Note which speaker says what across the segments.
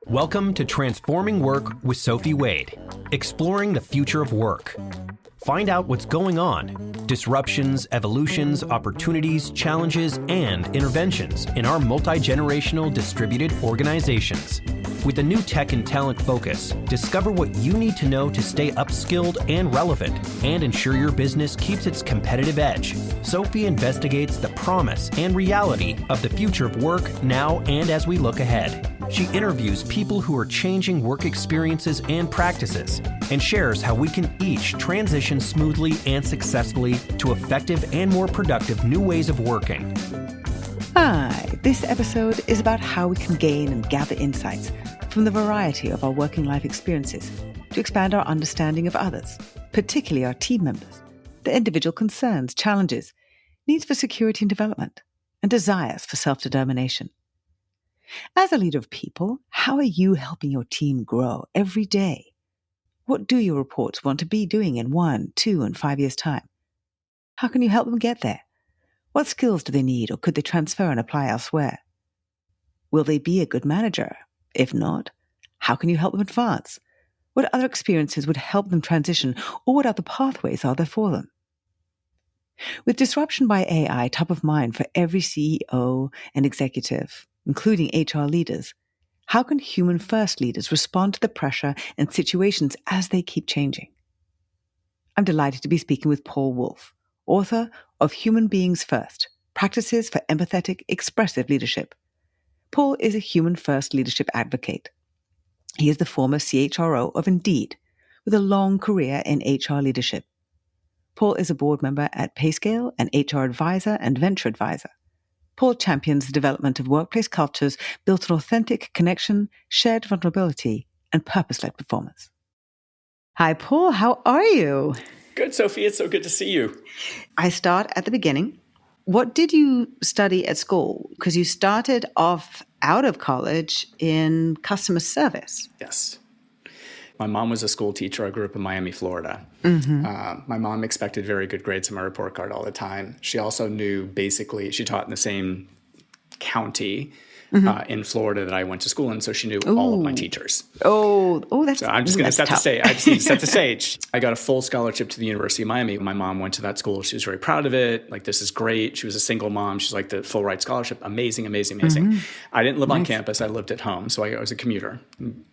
Speaker 1: Welcome to Transforming Work with Sophie Wade, exploring the future of work. Find out what's going on, disruptions, evolutions, opportunities, challenges, and interventions in our multi-generational distributed organizations. With a new tech and talent focus, discover what you need to know to stay upskilled and relevant and ensure your business keeps its competitive edge. Sophie investigates the promise and reality of the future of work now and as we look ahead. She interviews people who are changing work experiences and practices and shares how we can each transition smoothly and successfully to effective and more productive new ways of working.
Speaker 2: Hi, this episode is about how we can gain and gather insights from the variety of our working life experiences to expand our understanding of others, particularly our team members, their individual concerns, challenges, needs for security and development, and desires for self-determination. As a leader of people, how are you helping your team grow every day? What do your reports want to be doing in 1, 2, and 5 years' time? How can you help them get there? What skills do they need, or could they transfer and apply elsewhere? Will they be a good manager? If not, how can you help them advance? What other experiences would help them transition, or what other pathways are there for them? With disruption by AI top of mind for every CEO and executive, including HR leaders, how can human-first leaders respond to the pressure and situations as they keep changing? I'm delighted to be speaking with Paul Wolfe, author of Human Beings First, Practices for Empathetic, Expressive Leadership. Paul is a human-first leadership advocate. He is the former CHRO of Indeed, with a long career in HR leadership. Paul is a board member at PayScale, an HR advisor and venture advisor. Paul champions the development of workplace cultures built on authentic connection, shared vulnerability, and purpose-led performance. Hi, Paul. How are you?
Speaker 3: Good, Sophie. It's so good to see you.
Speaker 2: I start at the beginning. What did you study at school? Because you started off out of college in customer service.
Speaker 3: Yes. My mom was a school teacher. I grew up in Miami, Florida. My mom expected very good grades on my report card all the time. She also knew she taught in the same county in Florida that I went to school in, so she knew all of my teachers.
Speaker 2: That's
Speaker 3: So I'm just going to set the stage. I just need to set the stage. I got a full scholarship to the University of Miami. My mom went to that school. She was very proud of it. Like, this is great. She was a single mom. She's like, the full ride scholarship. Amazing, amazing, amazing. I didn't live on campus. I lived at home. So I was a commuter.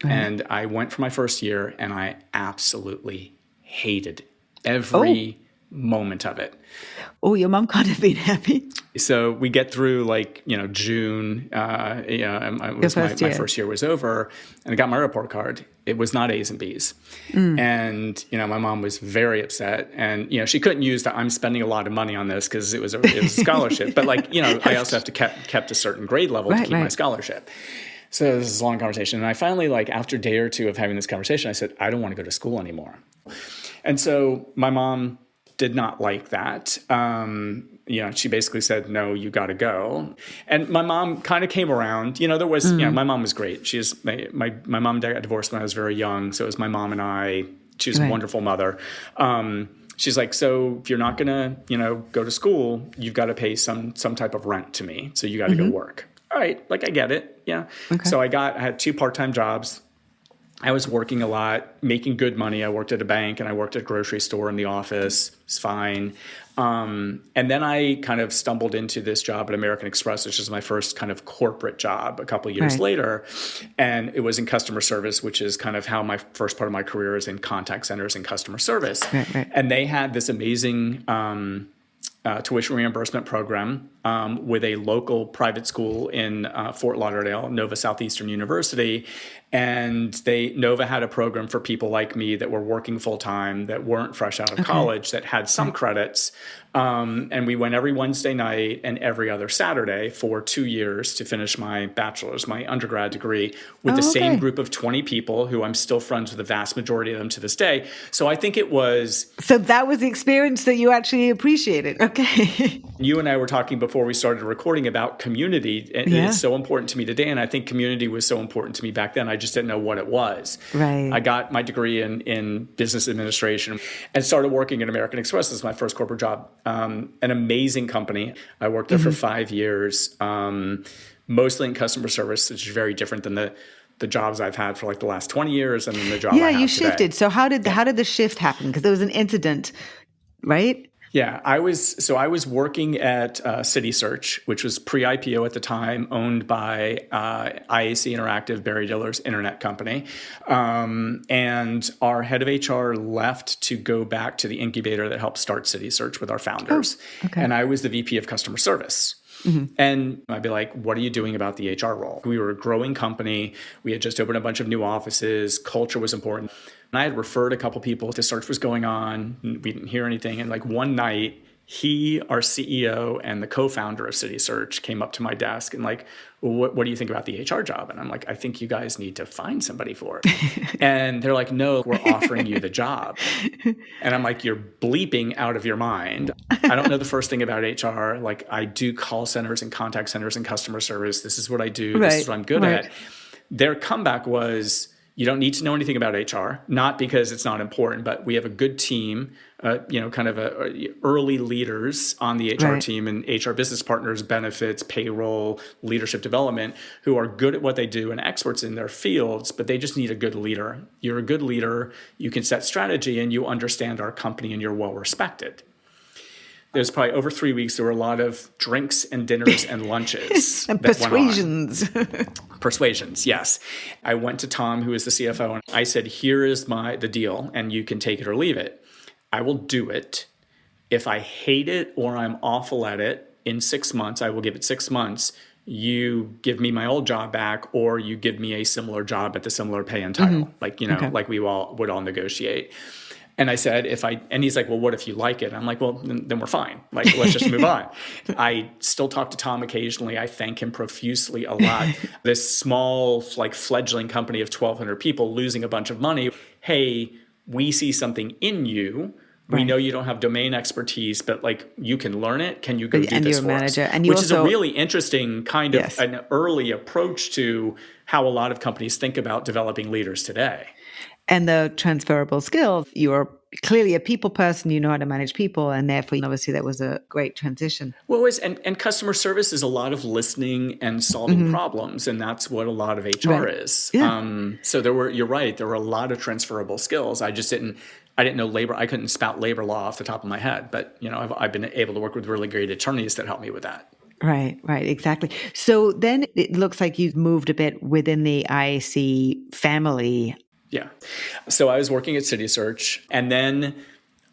Speaker 3: And I went for my first year, and I absolutely hated every moment of it.
Speaker 2: Oh, your mom can't have been happy.
Speaker 3: So we get through June, my first year was over, and I got my report card. It was not A's and B's. And, my mom was very upset, and, she couldn't use that I'm spending a lot of money on this because it was a scholarship. But I also have to kept a certain grade level to keep my scholarship. So this is a long conversation. And I finally, after a day or two of having this conversation, I said, I don't want to go to school anymore. And so my mom did not like that. She basically said, no, you got to go. And my mom kind of came around. There was, my mom was great. My mom and dad got divorced when I was very young. So it was my mom and I. She was a wonderful mother. She's like, so if you're not going to, go to school, you've got to pay some type of rent to me. So you got to go work. All right. I get it. Yeah. Okay. So I had 2 part-time jobs. I was working a lot, making good money. I worked at a bank and I worked at a grocery store in the office. It's fine. And then I kind of stumbled into this job at American Express, which is my first kind of corporate job a couple of years later. And it was in customer service, which is kind of how my first part of my career is in contact centers and customer service. And they had this amazing tuition reimbursement program with a local private school in Fort Lauderdale, Nova Southeastern University. And Nova had a program for people like me that were working full-time, that weren't fresh out of college, that had some credits. And we went every Wednesday night and every other Saturday for 2 years to finish my bachelor's, my undergrad degree, with the same group of 20 people who I'm still friends with the vast majority of them to this day. So I think it was...
Speaker 2: So that was the experience that you actually appreciated. Okay.
Speaker 3: You and I were talking before we started recording about community. And it's so important to me today. And I think community was so important to me back then. I just didn't know what it was.
Speaker 2: Right.
Speaker 3: I got my degree in business administration and started working at American Express as my first corporate job. An amazing company. I worked there for 5 years, mostly in customer service, which is very different than the the jobs I've had for like the last 20 years and then the job I have
Speaker 2: you
Speaker 3: today.
Speaker 2: shifted. So how did the shift happen? Because there was an incident, right?
Speaker 3: Yeah, I was working at CitySearch, which was pre-IPO at the time, owned by IAC Interactive, Barry Diller's internet company. And our head of HR left to go back to the incubator that helped start CitySearch with our founders.
Speaker 2: Oh, okay.
Speaker 3: And I was the VP of customer service. And I'd be like, what are you doing about the HR role? We were a growing company. We had just opened a bunch of new offices. Culture was important. And I had referred a couple people to search was going on. We didn't hear anything. And like one night, our CEO and the co-founder of CitySearch came up to my desk and like, well, what do you think about the HR job? And I'm like, I think you guys need to find somebody for it. And they're like, no, we're offering you the job. And I'm like, you're bleeping out of your mind. I don't know the first thing about HR. Like I do call centers and contact centers and customer service. This is what I do. This is what I'm good at. Their comeback was, you don't need to know anything about HR, not because it's not important, but we have a good team, kind of early leaders on the HR team and HR business partners, benefits, payroll, leadership development, who are good at what they do and experts in their fields, but they just need a good leader. You're a good leader, you can set strategy, and you understand our company, and you're well respected. There's probably over 3 weeks, there were a lot of drinks and dinners and lunches.
Speaker 2: And persuasions.
Speaker 3: Persuasions, yes. I went to Tom, who is the CFO, and I said, here is the deal, and you can take it or leave it. I will do it. If I hate it or I'm awful at it, in 6 months, I will give it 6 months. You give me my old job back, or you give me a similar job at the similar pay and title, like we would all negotiate. And I said, and he's like, well, what if you like it? I'm like, well, then we're fine. Like, let's just move on. I still talk to Tom occasionally. I thank him profusely a lot. This small, like fledgling company of 1,200 people losing a bunch of money. Hey, we see something in you. We know you don't have domain expertise, but like you can learn it. Can you go do this for us? Which is a really interesting kind of an early approach to how a lot of companies think about developing leaders today.
Speaker 2: And the transferable skills, you're clearly a people person, you know how to manage people, and therefore, obviously, that was a great transition.
Speaker 3: Well, and customer service is a lot of listening and solving problems, and that's what a lot of HR is. Yeah. So you're right, there were a lot of transferable skills. I didn't know labor. I couldn't spout labor law off the top of my head, but I've been able to work with really great attorneys that help me with that.
Speaker 2: Right, exactly. So then it looks like you've moved a bit within the IAC family.
Speaker 3: Yeah. So I was working at CitySearch, and then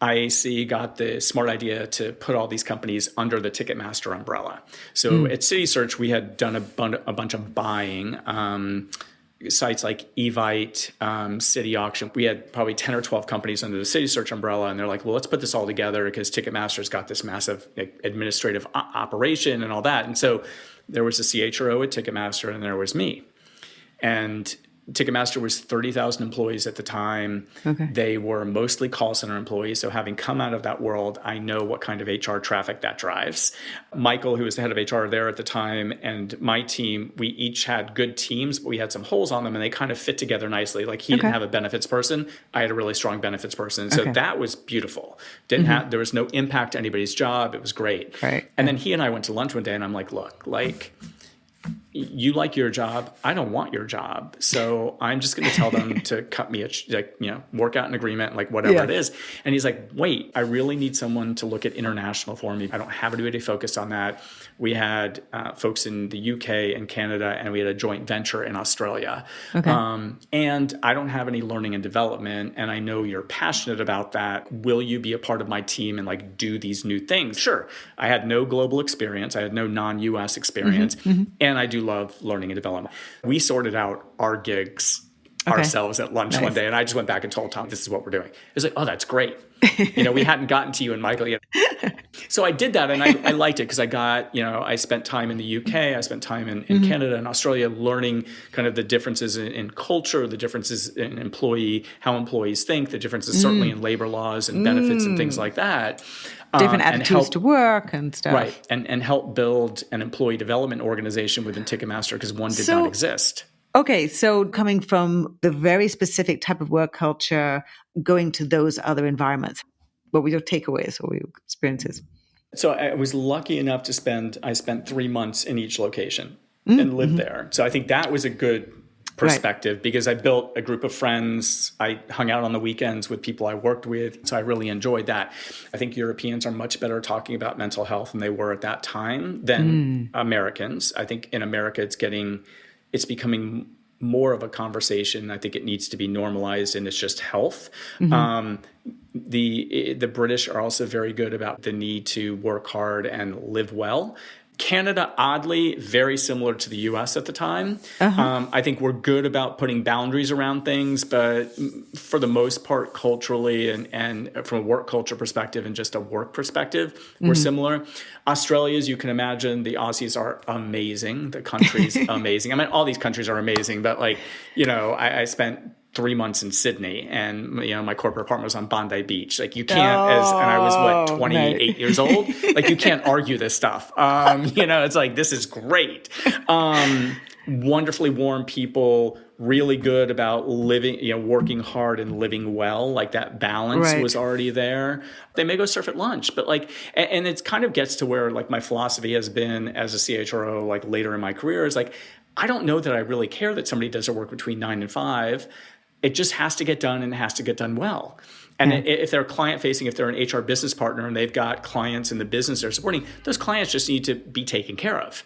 Speaker 3: IAC got the smart idea to put all these companies under the Ticketmaster umbrella. So at CitySearch, we had done a bunch of buying, sites like Evite, City Auction. We had probably 10 or 12 companies under the CitySearch umbrella, and they're like, well, let's put this all together because Ticketmaster's got this massive administrative operation and all that. And so there was a CHRO at Ticketmaster, and there was me. And Ticketmaster was 30,000 employees at the time. Okay. They were mostly call center employees. So having come out of that world, I know what kind of HR traffic that drives. Michael, who was the head of HR there at the time, and my team, we each had good teams, but we had some holes on them, and they kind of fit together nicely. Like he didn't have a benefits person. I had a really strong benefits person. So that was beautiful. There was no impact to anybody's job. It was great. Right. And then he and I went to lunch one day, and I'm like, look, you like your job. I don't want your job. So I'm just going to tell them to cut me work out an agreement, like whatever it is. And he's like, wait, I really need someone to look at international for me. I don't have anybody focused on that. We had folks in the UK and Canada, and we had a joint venture in Australia. Okay. And I don't have any learning and development. And I know you're passionate about that. Will you be a part of my team and do these new things? Sure. I had no global experience. I had no non-US experience. And I do love learning and development. We sorted out our gigs ourselves at lunch one day, and I just went back and told Tom, this is what we're doing. It was like, oh, that's great. We hadn't gotten to you and Michael yet. So I did that, and I liked it because I spent time in the UK, I spent time in Canada and Australia learning kind of the differences in culture, the differences in how employees think, the differences certainly in labor laws and benefits and things like that.
Speaker 2: Different attitudes to work and stuff.
Speaker 3: Right, and help build an employee development organization within Ticketmaster because one did not exist.
Speaker 2: Okay, so coming from the very specific type of work culture, going to those other environments, what were your takeaways or your experiences?
Speaker 3: So I was lucky enough to spent 3 months in each location and lived there. So I think that was a good perspective because I built a group of friends. I hung out on the weekends with people I worked with. So I really enjoyed that. I think Europeans are much better talking about mental health than they were at that time than Americans. I think in America, it's becoming more of a conversation. I think it needs to be normalized and it's just health. The British are also very good about the need to work hard and live well. Canada, oddly, very similar to the US at the time. I think we're good about putting boundaries around things, but for the most part, culturally and from a work culture perspective and just a work perspective, we're similar. Australia, as you can imagine, the Aussies are amazing. The country's amazing. I mean, all these countries are amazing, but I spent 3 months in Sydney and, my corporate apartment was on Bondi Beach. Like you can't and I was 28 years old. Like you can't argue this stuff. It's like, this is great. Wonderfully warm people, really good about living, working hard and living well. Like that balance was already there. They may go surf at lunch, but and it kind of gets to where my philosophy has been as a CHRO, later in my career is I don't know that I really care that somebody does their work between 9 and 5. It just has to get done and it has to get done well. And if they're client facing, if they're an HR business partner and they've got clients in the business they're supporting, those clients just need to be taken care of.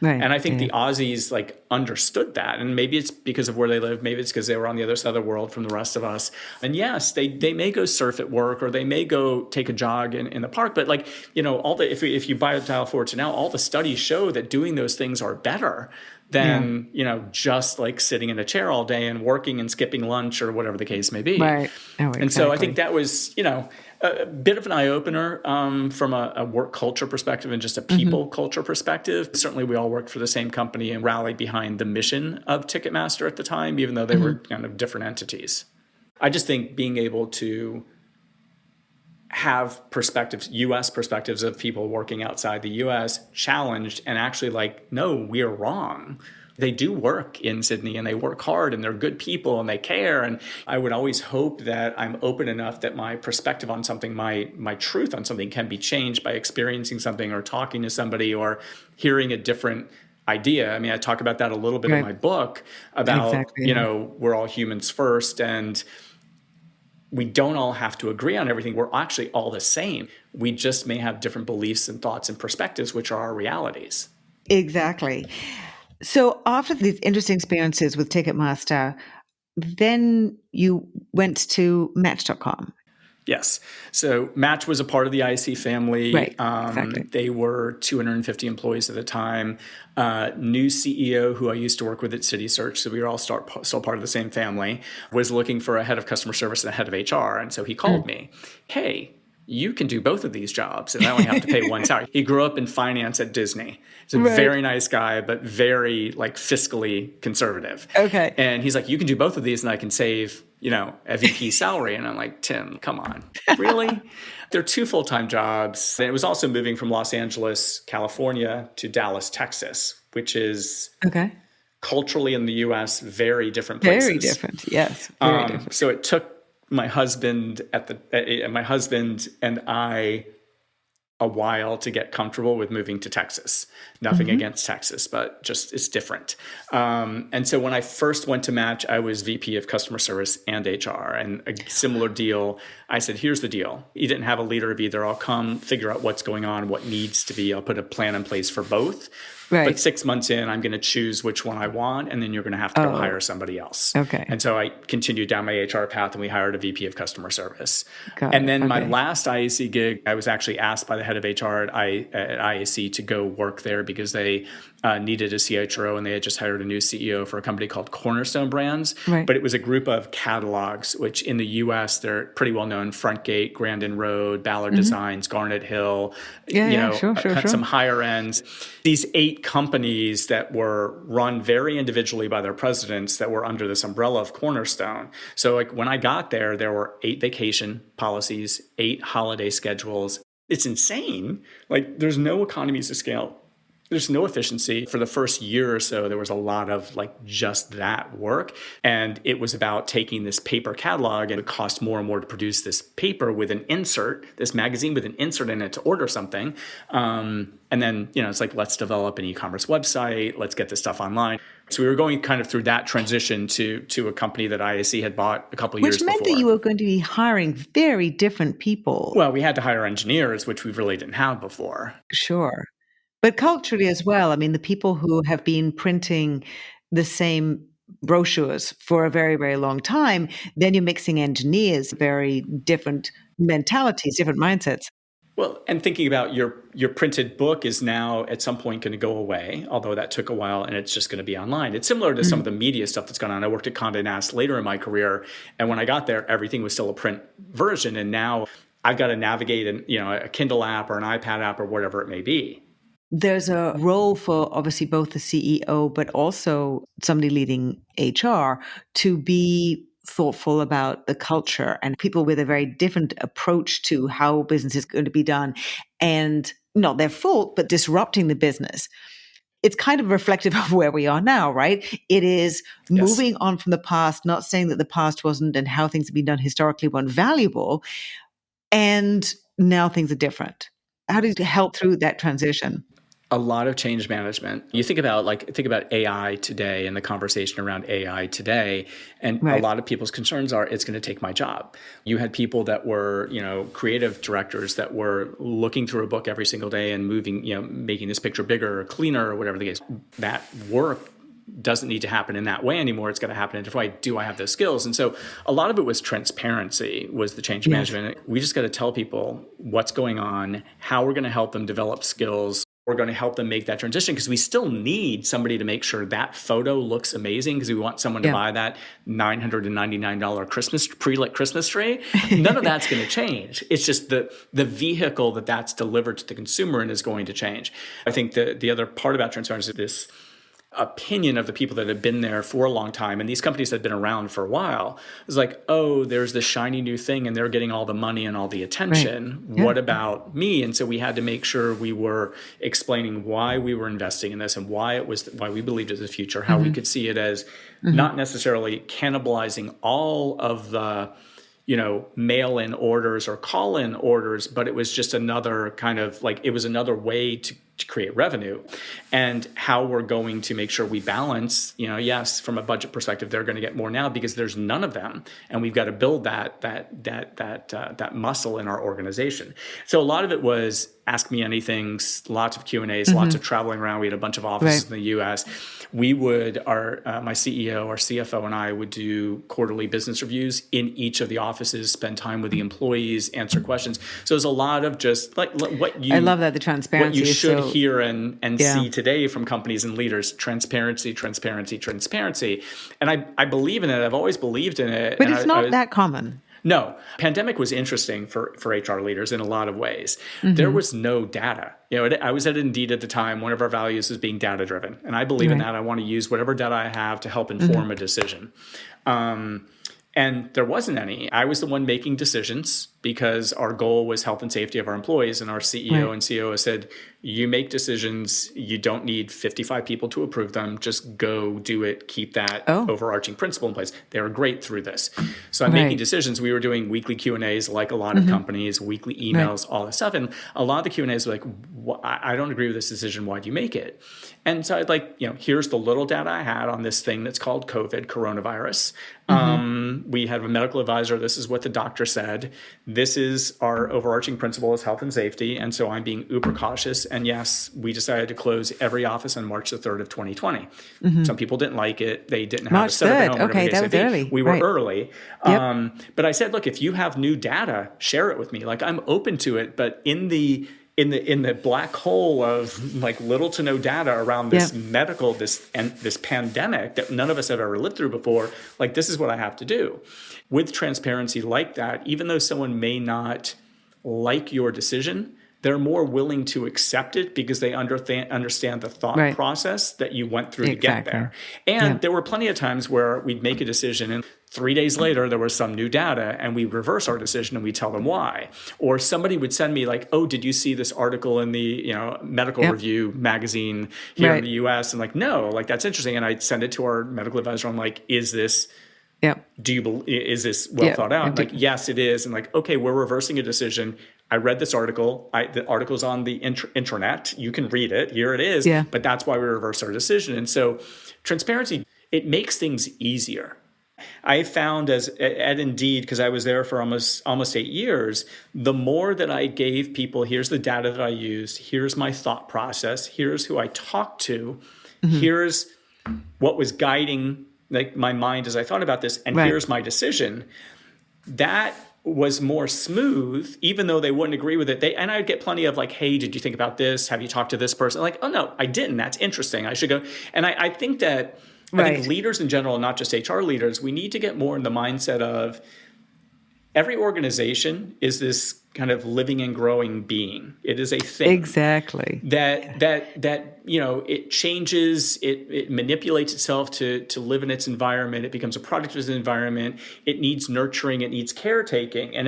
Speaker 3: Right. And I think the Aussies understood that. And maybe it's because of where they live. Maybe it's because they were on the other side of the world from the rest of us. And yes, they may go surf at work or they may go take a jog in the park. But if you buy a dial forward to now, all the studies show that doing those things are better than, just sitting in a chair all day and working and skipping lunch or whatever the case may be.
Speaker 2: Right. Oh, exactly.
Speaker 3: And so I think that was, a bit of an eye-opener from a work culture perspective and just a people culture perspective. Certainly we all worked for the same company and rallied behind the mission of Ticketmaster at the time, even though they were kind of different entities. I just think being able to have perspectives, U.S. perspectives of people working outside the U.S. challenged and actually no, we're wrong. They do work in Sydney and they work hard and they're good people and they care. And I would always hope that I'm open enough that my perspective on something, my truth on something can be changed by experiencing something or talking to somebody or hearing a different idea. I mean, I talk about that a little bit in my book about, we're all humans first and we don't all have to agree on everything. We're actually all the same. We just may have different beliefs and thoughts and perspectives, which are our realities.
Speaker 2: Exactly. So after these interesting experiences with Ticketmaster, then you went to Match.com.
Speaker 3: Yes. So Match was a part of the IC family.
Speaker 2: Right, exactly.
Speaker 3: They were 250 employees at the time. New CEO who I used to work with at CitySearch, so we were all still part of the same family, was looking for a head of customer service and a head of HR. And so he called me, hey, you can do both of these jobs and I only have to pay one salary. He grew up in finance at Disney. He's a very nice guy, but very fiscally conservative.
Speaker 2: Okay.
Speaker 3: And he's like, you can do both of these and I can save, a VP salary. And I'm like, Tim, come on, really? They're 2 full-time jobs. And it was also moving from Los Angeles, California to Dallas, Texas, which is culturally in the U.S. very different places.
Speaker 2: Very different, yes. Very different.
Speaker 3: So it took my husband and I a while to get comfortable with moving to Texas. Nothing against Texas, but just it's different. And so when I first went to Match, I was VP of customer service and HR. And a similar deal, I said, here's the deal. You didn't have a leader of either. I'll come figure out what's going on, what needs to be. I'll put a plan in place for both. Right. But 6 months in, I'm going to choose which one I want, and then you're going to have to go hire somebody else.
Speaker 2: Okay.
Speaker 3: And so I continued down my HR path, and we hired a VP of customer service. And then my last IAC gig, I was actually asked by the head of HR at IAC to go work there because they needed a CHRO, and they had just hired a new CEO for a company called Cornerstone Brands. Right. But it was a group of catalogs, which in the U.S., they're pretty well known: Frontgate, Grandin Road, Ballard Designs, Garnet Hill, some higher ends. These 8 companies that were run very individually by their presidents that were under this umbrella of Cornerstone. So when I got there were 8 vacation policies, 8 holiday schedules. It's insane. There's no economies of scale There's no efficiency. For the first year or so, there was a lot of like just that work. And it was about taking this paper catalog, and it cost more and more to produce this paper with an insert, this magazine with an insert in it to order something. And then, it's like, let's develop an e-commerce website. Let's get this stuff online. So we were going kind of through that transition to a company that IAC had bought a couple of years before.
Speaker 2: Which meant that you were going to be hiring very different people.
Speaker 3: Well, we had to hire engineers, which we really didn't have before.
Speaker 2: Sure. But culturally as well, I mean, the people who have been printing the same brochures for a very, very long time, then you're mixing engineers, very different mentalities, different mindsets.
Speaker 3: Well, and thinking about your printed book is now at some point going to go away, although that took a while, and it's just going to be online. It's similar to some of the media stuff that's gone on. I worked at Conde Nast later in my career, and when I got there, everything was still a print version, and now I've got to navigate a Kindle app or an iPad app or whatever it may be.
Speaker 2: There's a role for obviously both the CEO, but also somebody leading HR to be thoughtful about the culture and people with a very different approach to how business is going to be done, and not their fault, but disrupting the business. It's kind of reflective of where we are now, right? It is moving on from the past, not saying that the past wasn't and how things have been done historically weren't valuable, and now things are different. How did you help through that transition?
Speaker 3: A lot of change management. You think about AI today and the conversation around AI today, and a lot of people's concerns are it's going to take my job. You had people that were, creative directors that were looking through a book every single day and moving, making this picture bigger or cleaner or whatever the case. That work doesn't need to happen in that way anymore. It's got to happen in a different way. Do I have those skills? And so a lot of it was transparency, was the change management. We just got to tell people what's going on, how we're going to help them develop skills. We're going to help them make that transition, because we still need somebody to make sure that photo looks amazing, because we want someone to buy that $999 pre-lit Christmas tree. None of that's going to change. It's just the vehicle that's delivered to the consumer and is going to change. I think the other part about transparency is this opinion of the people that have been there for a long time, and these companies that have been around for a while, is like, oh, there's this shiny new thing and they're getting all the money and all the attention. Right. What about me? And so we had to make sure we were explaining why we were investing in this and why we believed it was the future, how we could see it as not necessarily cannibalizing all of the mail-in orders or call-in orders, but it was just another kind of it was another way to create revenue, and how we're going to make sure we balance, yes, from a budget perspective, they're going to get more now because there's none of them. And we've got to build that muscle in our organization. So a lot of it was ask me anything, lots of Q&As, lots of traveling around. We had a bunch of offices in the US. We would, my CEO, our CFO, and I would do quarterly business reviews in each of the offices, spend time with the employees, answer questions. So there's a lot of just what you...
Speaker 2: I love that, the transparency.
Speaker 3: What you should hear and see today from companies and leaders: transparency, transparency, transparency. And I believe in it. I've always believed in it.
Speaker 2: But it's not that common.
Speaker 3: No. Pandemic was interesting for HR leaders in a lot of ways. There was no data. I was at Indeed at the time. One of our values is being data-driven. And I believe in that. I want to use whatever data I have to help inform a decision. And there wasn't any. I was the one making decisions because our goal was health and safety of our employees. And our CEO and COO said, you make decisions. You don't need 55 people to approve them. Just go do it. Keep that overarching principle in place. They were great through this. So I'm making decisions. We were doing weekly Q&As like a lot of companies, weekly emails, all this stuff. And a lot of the Q&As were like, I don't agree with this decision. Why do you make it? And so I'd here's the little data I had on this thing that's called coronavirus. We have a medical advisor. This is what the doctor said. This is our overarching principle is health and safety. And so I'm being uber cautious. And yes, we decided to close every office on March the 3rd of 2020. Some people didn't like it. They didn't have a setup at home.
Speaker 2: Okay, that was early.
Speaker 3: We were early. But I said, look, if you have new data, share it with me. I'm open to it. But in the black hole of little to no data around this medical, this pandemic that none of us have ever lived through before, this is what I have to do. With transparency like that, even though someone may not like your decision, they're more willing to accept it because they understand the thought process that you went through to get there. And there were plenty of times where we'd make a decision and 3 days later, there was some new data and we reverse our decision and we tell them why. Or somebody would send me like, oh, did you see this article in the medical review magazine here in the US? And like, no, like that's interesting. And I'd send it to our medical advisor. I'm like, is this is this well thought out? Like, yes, it is. And like, okay, we're reversing a decision. I read this article. The article's on the intranet. You can read it. Here it is. Yeah. But that's why we reversed our decision. And so transparency, it makes things easier. I found at Indeed, because I was there for almost 8 years, the more that I gave people, here's the data that I used, here's my thought process, here's who I talked to, here's what was guiding like my mind as I thought about this, and here's my decision. That was more smooth, even though they wouldn't agree with it. And I'd get plenty of like, hey, did you think about this? Have you talked to this person? Like, oh no, I didn't. That's interesting. I should go. And I think that I think leaders in general, not just HR leaders, we need to get more in the mindset of every organization is this kind of living and growing being. It is a thing.
Speaker 2: Exactly.
Speaker 3: That it changes, it manipulates itself to live in its environment. It becomes a product of its environment. It needs nurturing, it needs caretaking. And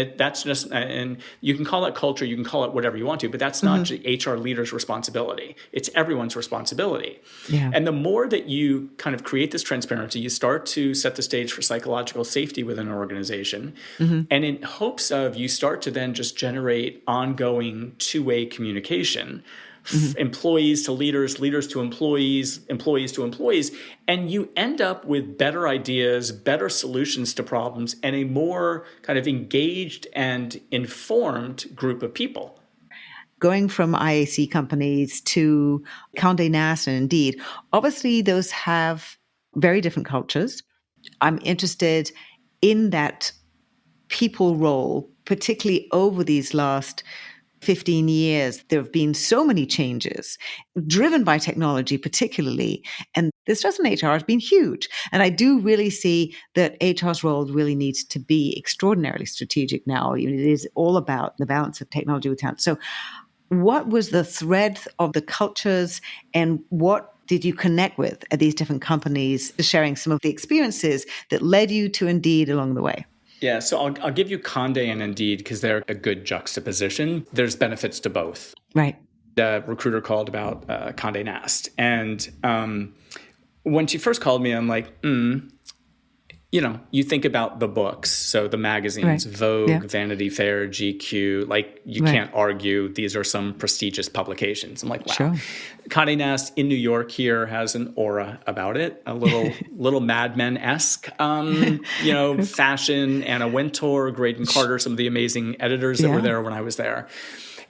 Speaker 3: you can call it culture, you can call it whatever you want to, but that's not the HR leader's responsibility. It's everyone's responsibility. Yeah. And the more that you kind of create this transparency, you start to set the stage for psychological safety within an organization. And in hopes of, you start to then just generate ongoing two-way communication, employees to leaders, leaders to employees, employees to employees, and you end up with better ideas, better solutions to problems, and a more kind of engaged and informed group of people.
Speaker 2: Going from IAC companies to Conde Nast and Indeed, obviously those have very different cultures. I'm interested in that people role, particularly over these last 15 years. There have been so many changes driven by technology, particularly. And this trust in HR has been huge. And I do really see that HR's role really needs to be extraordinarily strategic now. It is all about the balance of technology with talent. So what was the thread of the cultures, and what did you connect with at these different companies, sharing some of the experiences that led you to Indeed along the way?
Speaker 3: Yeah, so I'll give you Conde and Indeed because they're a good juxtaposition. There's benefits to both.
Speaker 2: Right.
Speaker 3: The recruiter called about Conde Nast. And when she first called me, I'm like, you think about the books. So the magazines, Vogue, Vanity Fair, GQ, like you can't argue these are some prestigious publications. I'm like, wow. Sure. Conde Nast in New York here has an aura about it, a little Mad Men-esque, fashion, Anna Wintour, Graydon Carter, some of the amazing editors that were there when I was there.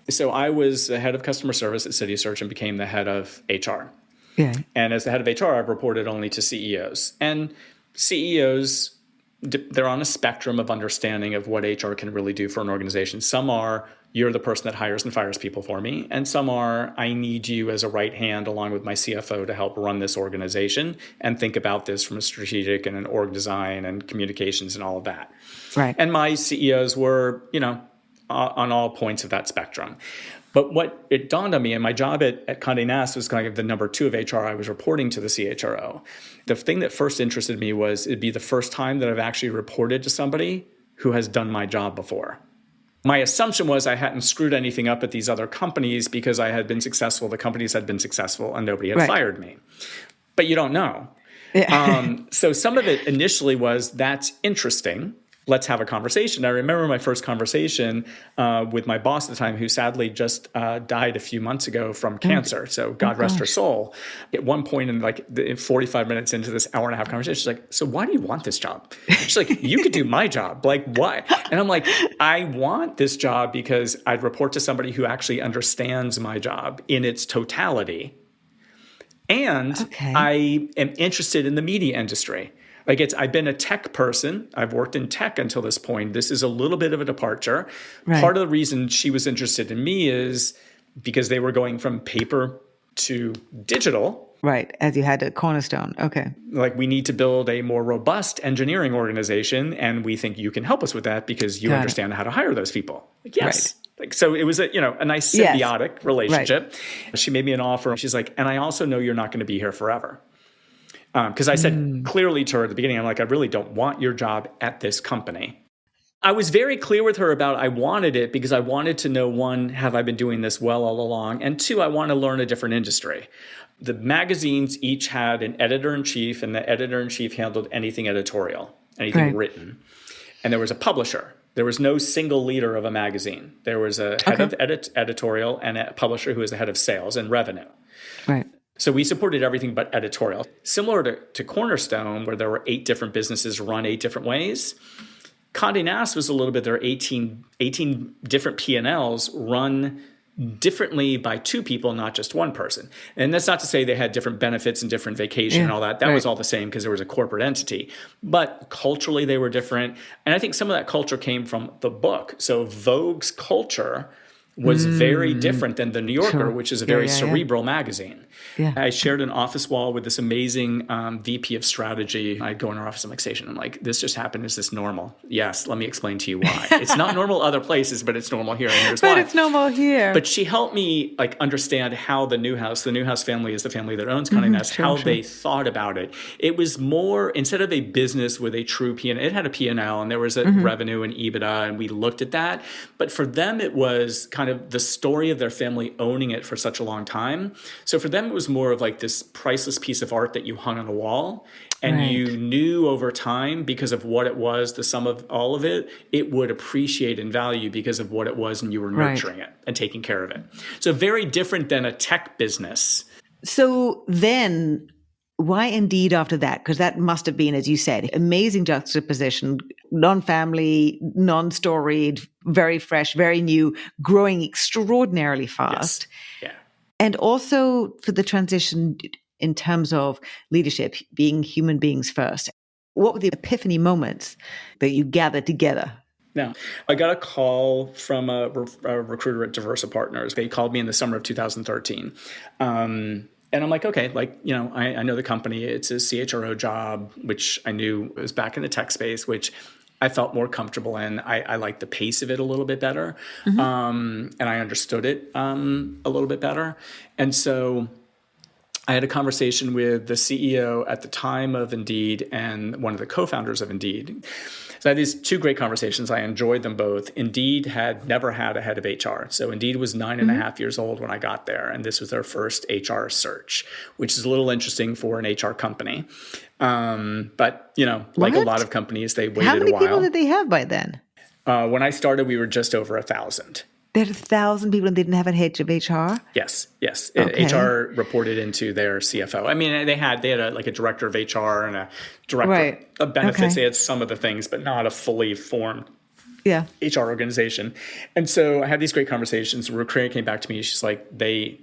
Speaker 3: So I was the head of customer service at CitySearch and became the head of HR. Yeah. And as the head of HR, I've reported only to CEOs. And CEOs, they're on a spectrum of understanding of what HR can really do for an organization. Some are, you're the person that hires and fires people for me. And some are, I need you as a right hand along with my CFO to help run this organization and think about this from a strategic and an org design and communications and all of that. Right. And my CEOs were, on all points of that spectrum. But what it dawned on me, and my job at Conde Nast was kind of the number 2 of HR. I was reporting to the CHRO. The thing that first interested me was it'd be the first time that I've actually reported to somebody who has done my job before. My assumption was I hadn't screwed anything up at these other companies because I had been successful, the companies had been successful, and nobody had fired me. But you don't know. Yeah. So some of it initially was, that's interesting. Let's have a conversation. I remember my first conversation with my boss at the time, who sadly just died a few months ago from cancer. So God rest her soul. At one point in 45 minutes into this hour-and-a-half conversation, she's like, so why do you want this job? She's like, you could do my job. Like, why? And I'm like, I want this job because I'd report to somebody who actually understands my job in its totality. And I am interested in the media industry. I've been a tech person. I've worked in tech until this point. This is a little bit of a departure. Right. Part of the reason she was interested in me is because they were going from paper to digital.
Speaker 2: Right, as you had at Cornerstone. Okay.
Speaker 3: Like, we need to build a more robust engineering organization, and we think you can help us with that because you understand how to hire those people. Like, yes. Like, so it was a nice symbiotic relationship. Right. She made me an offer. She's like, and I also know you're not going to be here forever. Because I said clearly to her at the beginning, I'm like, I really don't want your job at this company. I was very clear with her about I wanted it because I wanted to know, one, have I been doing this well all along? And two, I want to learn a different industry. The magazines each had an editor-in-chief, and the editor-in-chief handled anything editorial, anything written. And there was a publisher. There was no single leader of a magazine. There was a head of editorial and a publisher who was the head of sales and revenue.
Speaker 2: Right.
Speaker 3: So we supported everything but editorial. Similar to Cornerstone, where there were 8 different businesses run 8 different ways, Conde Nast was a little bit, there are 18 different P&Ls run differently by 2 people, not just one person. And that's not to say they had different benefits and different vacation and all that. That was all the same because there was a corporate entity. But culturally, they were different. And I think some of that culture came from the book. So Vogue's culture was very different than The New Yorker, which is a very cerebral magazine. Yeah. I shared an office wall with this amazing VP of strategy. I'd go in her office, I'm like, Station, I'm like, this just happened. Is this normal? Yes. Let me explain to you why. It's not normal other places, but it's normal here. And here's why.
Speaker 2: But it's normal here.
Speaker 3: But she helped me understand how the Newhouse family is the family that owns Conde Nast, they thought about it. It was more, instead of a business with a true P&L, it had a P&L and there was a revenue and EBITDA, and we looked at that. But for them, it was kind of the story of their family owning it for such a long time. So for them, it was more of like this priceless piece of art that you hung on a wall. And you knew over time, because of what it was, the sum of all of it, it would appreciate in value because of what it was, and you were nurturing it and taking care of it. So very different than a tech business.
Speaker 2: So then why Indeed after that? Because that must have been, as you said, amazing juxtaposition, non-family, non-storied, very fresh, very new, growing extraordinarily fast.
Speaker 3: Yes. Yeah.
Speaker 2: And also for the transition in terms of leadership, being human beings first. What were the epiphany moments that you gathered together?
Speaker 3: No, I got a call from a recruiter at Diversa Partners. They called me in the summer of 2013. And I'm like, okay, I know the company. It's a CHRO job, which I knew was back in the tech space, which I felt more comfortable in. I liked the pace of it a little bit better. And I understood it a little bit better. And so I had a conversation with the CEO at the time of Indeed and one of the co-founders of Indeed. So I had these 2 great conversations. I enjoyed them both. Indeed had never had a head of HR. So Indeed was 9.5 years old when I got there. And this was their first HR search, which is a little interesting for an HR company. But, like a lot of companies, they waited a while.
Speaker 2: How many people did they have by then?
Speaker 3: When I started, we were just over 1,000.
Speaker 2: They had 1,000 people and they didn't have a head of HR?
Speaker 3: Yes. Okay. HR reported into their CFO. I mean, they had a director of HR and a director of benefits. Okay. They had some of the things, but not a fully formed HR organization. And so I had these great conversations. A recruiter came back to me. She's like, they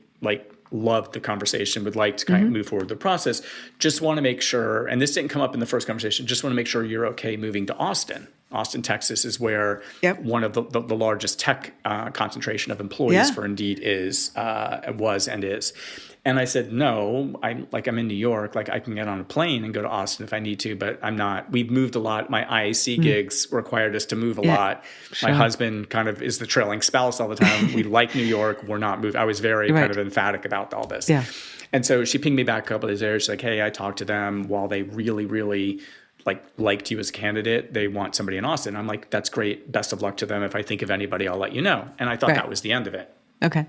Speaker 3: loved the conversation, would like to kind of move forward the process. Just want to make sure, and this didn't come up in the first conversation, just want to make sure you're okay moving to Austin. Austin, Texas is where one of the largest tech concentration of employees for Indeed was and is. And I said, no, I'm in New York. I can get on a plane and go to Austin if I need to, but I'm not. We've moved a lot. My IAC gigs required us to move a lot. Sure. My husband kind of is the trailing spouse all the time. We like New York. We're not moving. I was very kind of emphatic about all this. Yeah. And so she pinged me back a couple of days later. She's like, hey, I talked to them. While they really, really liked you as a candidate, they want somebody in Austin. I'm like, that's great. Best of luck to them. If I think of anybody, I'll let you know. And I thought that was the end of it.
Speaker 2: Okay.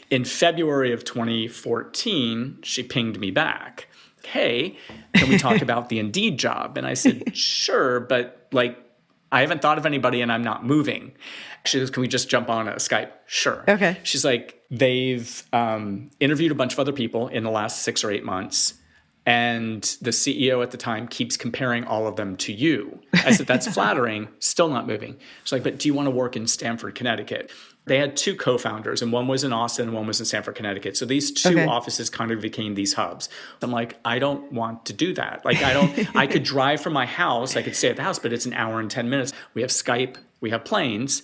Speaker 3: In February of 2014, she pinged me back. Hey, can we talk about the Indeed job? And I said, sure, but I haven't thought of anybody and I'm not moving. She goes, can we just jump on a Skype? Sure. Okay. She's like, they've interviewed a bunch of other people in the last 6 or 8 months. And the CEO at the time keeps comparing all of them to you. I said, that's flattering, still not moving. She's like, but do you want to work in Stamford, Connecticut? They had 2 co-founders, and one was in Austin and one was in Stamford, Connecticut. So these 2 offices kind of became these hubs. I'm like, I don't want to do that. I could drive from my house, I could stay at the house, but it's an hour and 10 minutes. We have Skype, we have planes.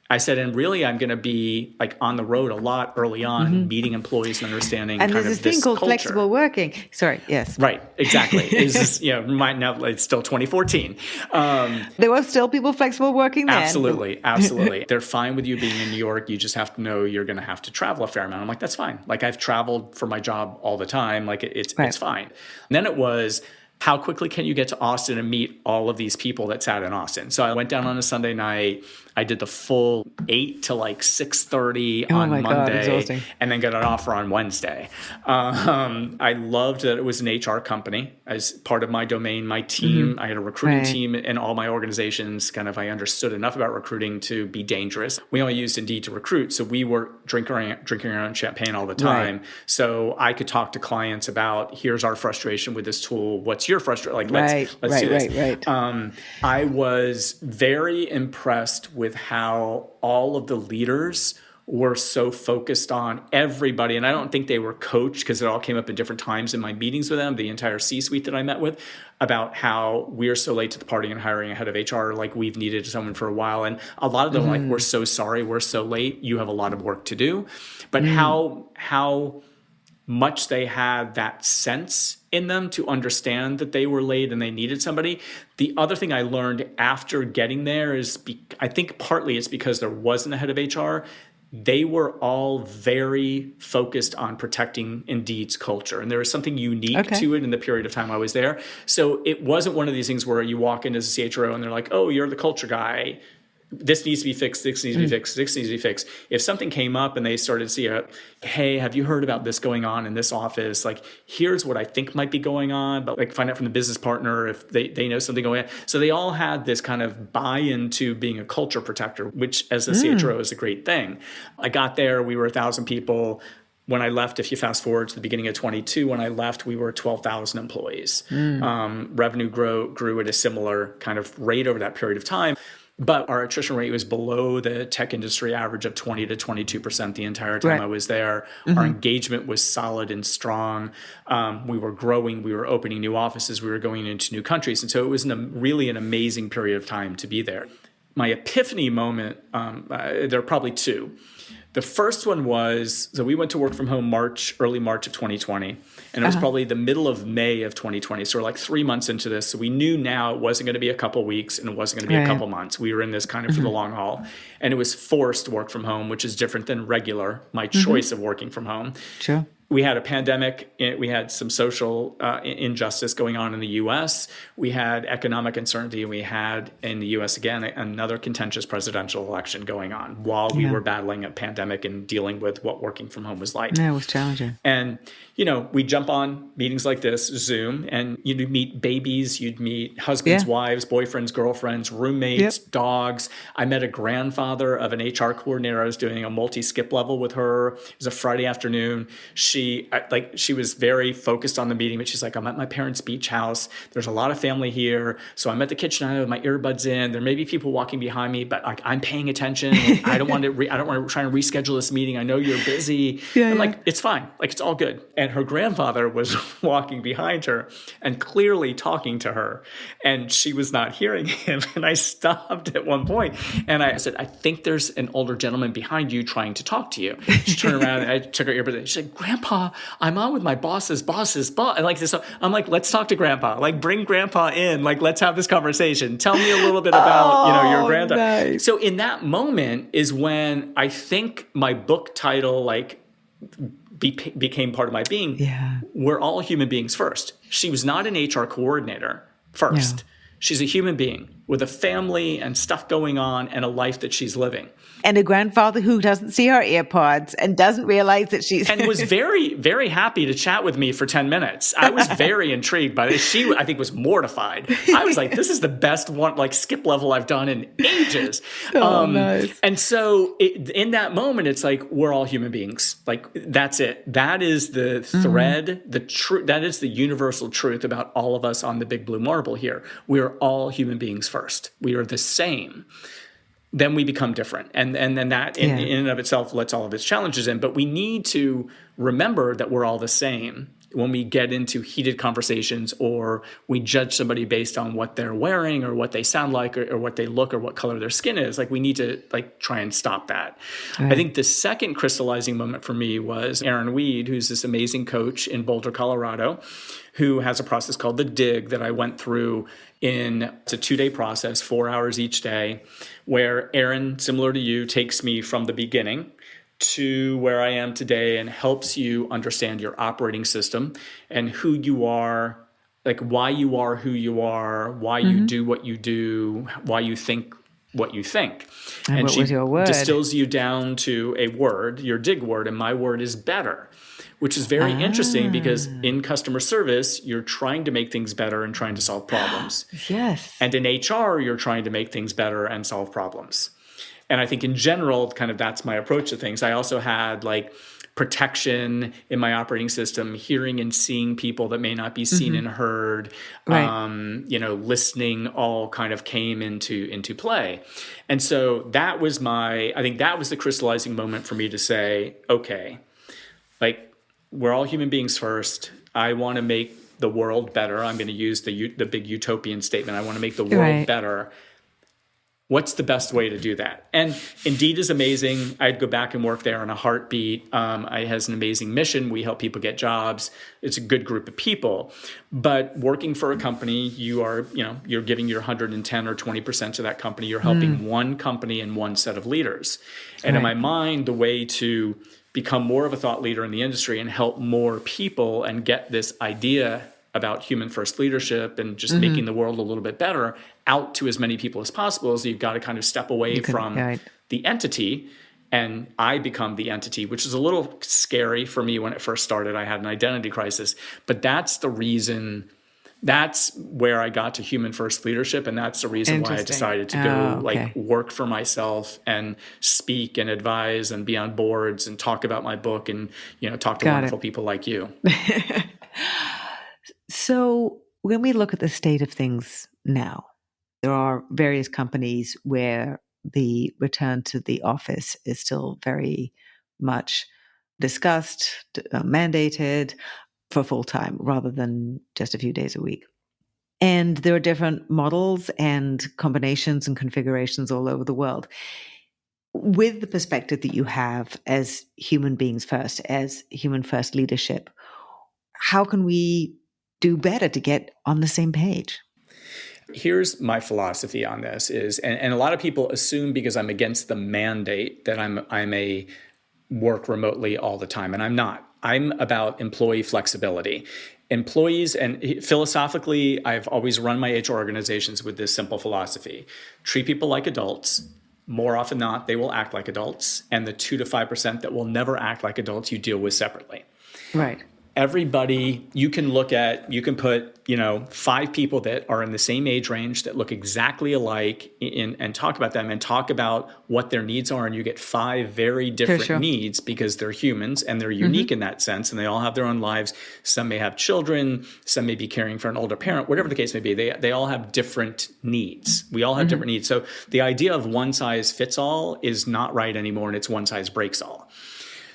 Speaker 3: I said, and really, I'm going to be like on the road a lot early on, meeting employees and understanding
Speaker 2: and
Speaker 3: kind of
Speaker 2: there's
Speaker 3: this
Speaker 2: thing called
Speaker 3: culture.
Speaker 2: Flexible working. Sorry, yes.
Speaker 3: Right, exactly. It's still 2014.
Speaker 2: There were still people flexible working then.
Speaker 3: Absolutely. They're fine with you being in New York. You just have to know you're going to have to travel a fair amount. I'm like, that's fine. Like, I've traveled for my job all the time. Like, it's fine. And then it was, how quickly can you get to Austin and meet all of these people that sat in Austin? So I went down on a Sunday night. I did the full 8 to like 6:30 on Monday, and then got an offer on Wednesday. I loved that it was an HR company as part of my domain, my team. I had a recruiting team in all my organizations. I understood enough about recruiting to be dangerous. We only used Indeed to recruit, so we were drinking our own champagne all the time. Right. So I could talk to clients about, here's our frustration with this tool. What's your frustration? Like, let's do this. Right. I was very impressed with how all of the leaders were so focused on everybody. And I don't think they were coached, because it all came up at different times in my meetings with them, the entire C-suite that I met with, about how we're so late to the party and hiring a head of HR, like we've needed someone for a while. And a lot of them like, we're so sorry, we're so late, you have a lot of work to do. But how much they had that sense in them to understand that they were late and they needed somebody. The other thing I learned after getting there is, I think partly it's because there wasn't a head of HR. They were all very focused on protecting Indeed's culture. And there was something unique to it in the period of time I was there. So it wasn't one of these things where you walk in as a CHRO and they're like, oh, you're the culture guy. This needs to be fixed, this needs to be fixed, this needs to be fixed. If something came up and they started to see, hey, have you heard about this going on in this office? Like, here's what I think might be going on, but like find out from the business partner if they know something going on. So they all had this kind of buy-in to being a culture protector, which as a CHRO is a great thing. I got there, we were 1,000 people. When I left, if you fast forward to the beginning of 22, when I left, we were 12,000 employees. Revenue grew at a similar kind of rate over that period of time. But our attrition rate was below the tech industry average of 20 to 22% the entire time I was there. Our engagement was solid and strong. We were growing. We were opening new offices. We were going into new countries. And so it was really an amazing period of time to be there. My epiphany moment, there are probably two. The first one was, so we went to work from home early March of 2020, and it was probably the middle of May of 2020. So we're like 3 months into this. So we knew now it wasn't going to be a couple weeks and it wasn't going to be a couple months. We were in this kind of for the long haul. And it was forced work from home, which is different than regular, my choice of working from home.
Speaker 2: Sure.
Speaker 3: We had a pandemic. We had some social injustice going on in the U.S. We had economic uncertainty. We had in the U.S. again another contentious presidential election going on while we were battling a pandemic and dealing with what working from home was like.
Speaker 2: Yeah, it was challenging.
Speaker 3: And we jump on meetings like this, Zoom, and you'd meet babies, you'd meet husbands, wives, boyfriends, girlfriends, roommates, dogs. I met a grandfather of an HR coordinator. I was doing a multi-skip level with her. It was a Friday afternoon. She was very focused on the meeting, but she's like, I'm at my parents' beach house. There's a lot of family here. So I'm at the kitchen island with my earbuds in. There may be people walking behind me, but I'm paying attention. I don't want to try and reschedule this meeting. I know you're busy. I'm like, it's fine. Like, it's all good. And her grandfather was walking behind her and clearly talking to her, and she was not hearing him. And I stopped at one point and I said, I think there's an older gentleman behind you trying to talk to you. She turned around and I took her earbud. She said, Grandpa, I'm on with my boss's boss. And like this, I'm like, let's talk to Grandpa. Like, bring Grandpa in. Like, let's have this conversation. Tell me a little bit about your granddaughter. Nice. So in that moment is when I think my book title became part of my being. Yeah. We're all human beings first. She was not an HR coordinator first. Yeah. She's a human being with a family and stuff going on and a life that she's living.
Speaker 2: And a grandfather who doesn't see her AirPods and doesn't realize that she's...
Speaker 3: and was very, very happy to chat with me for 10 minutes. I was very intrigued by this. She, I think, was mortified. I was like, this is the best one, like, skip level I've done in ages. Nice. And so in that moment, it's like, we're all human beings. Like, that's it. That is the thread, the truth. That is the universal truth about all of us on the big blue marble here. We're all human beings first. We are the same. Then we become different. And then that in and of itself lets all of its challenges in. But we need to remember that we're all the same when we get into heated conversations, or we judge somebody based on what they're wearing or what they sound like or what they look or what color their skin is. Like, we need to try and stop that. Right. I think the second crystallizing moment for me was Aaron Weed, who's this amazing coach in Boulder, Colorado, who has a process called the DIG that I went through it's a 2-day process, 4 hours each day, where Aaron, similar to you, takes me from the beginning to where I am today and helps you understand your operating system and who you are, like why you are who you are, why you do what you do, why you think what you think.
Speaker 2: And what
Speaker 3: she
Speaker 2: was your word?
Speaker 3: Distills you down to a word, your DIG word, and my word is better, which is very interesting because in customer service, you're trying to make things better and trying to solve problems.
Speaker 2: Yes.
Speaker 3: And in HR, you're trying to make things better and solve problems. And I think in general, kind of that's my approach to things. I also had like protection in my operating system, hearing and seeing people that may not be seen and heard,
Speaker 2: right.
Speaker 3: Listening all kind of came into play. And so I think that was the crystallizing moment for me to say, okay, like we're all human beings first. I want to make the world better. I'm going to use the big utopian statement. I want to make the world better. What's the best way to do that? And Indeed is amazing. I'd go back and work there in a heartbeat. It has an amazing mission. We help people get jobs. It's a good group of people. But working for a company, you're giving your 110 or 20% to that company. You're helping one company and one set of leaders. And in my mind, the way to become more of a thought leader in the industry and help more people and get this idea about human first leadership and just making the world a little bit better out to as many people as possible, is you've got to kind of step away from the entity, and I become the entity, which is a little scary for me when it first started. I had an identity crisis, but that's the reason, that's where I got to human first leadership, and that's the reason why I decided to go work for myself and speak and advise and be on boards and talk about my book and talk to wonderful people like you.
Speaker 2: So when we look at the state of things now, there are various companies where the return to the office is still very much discussed, mandated for full time rather than just a few days a week. And there are different models and combinations and configurations all over the world. With the perspective that you have as human beings first, as human first leadership, how can we do better to get on the same page?
Speaker 3: Here's my philosophy on this is, and a lot of people assume because I'm against the mandate that I'm a work remotely all the time, and I'm not. I'm about employee flexibility. Employees, and philosophically, I've always run my HR organizations with this simple philosophy: treat people like adults. More often than not, they will act like adults, and the 2 to 5% that will never act like adults, you deal with separately.
Speaker 2: Right.
Speaker 3: Everybody, you can put, 5 people that are in the same age range that look exactly alike and talk about them and talk about what their needs are. And you get 5 very different needs because they're humans and they're unique in that sense. And they all have their own lives. Some may have children. Some may be caring for an older parent, whatever the case may be. They all have different needs. We all have different needs. So the idea of one size fits all is not right anymore. And it's one size breaks all.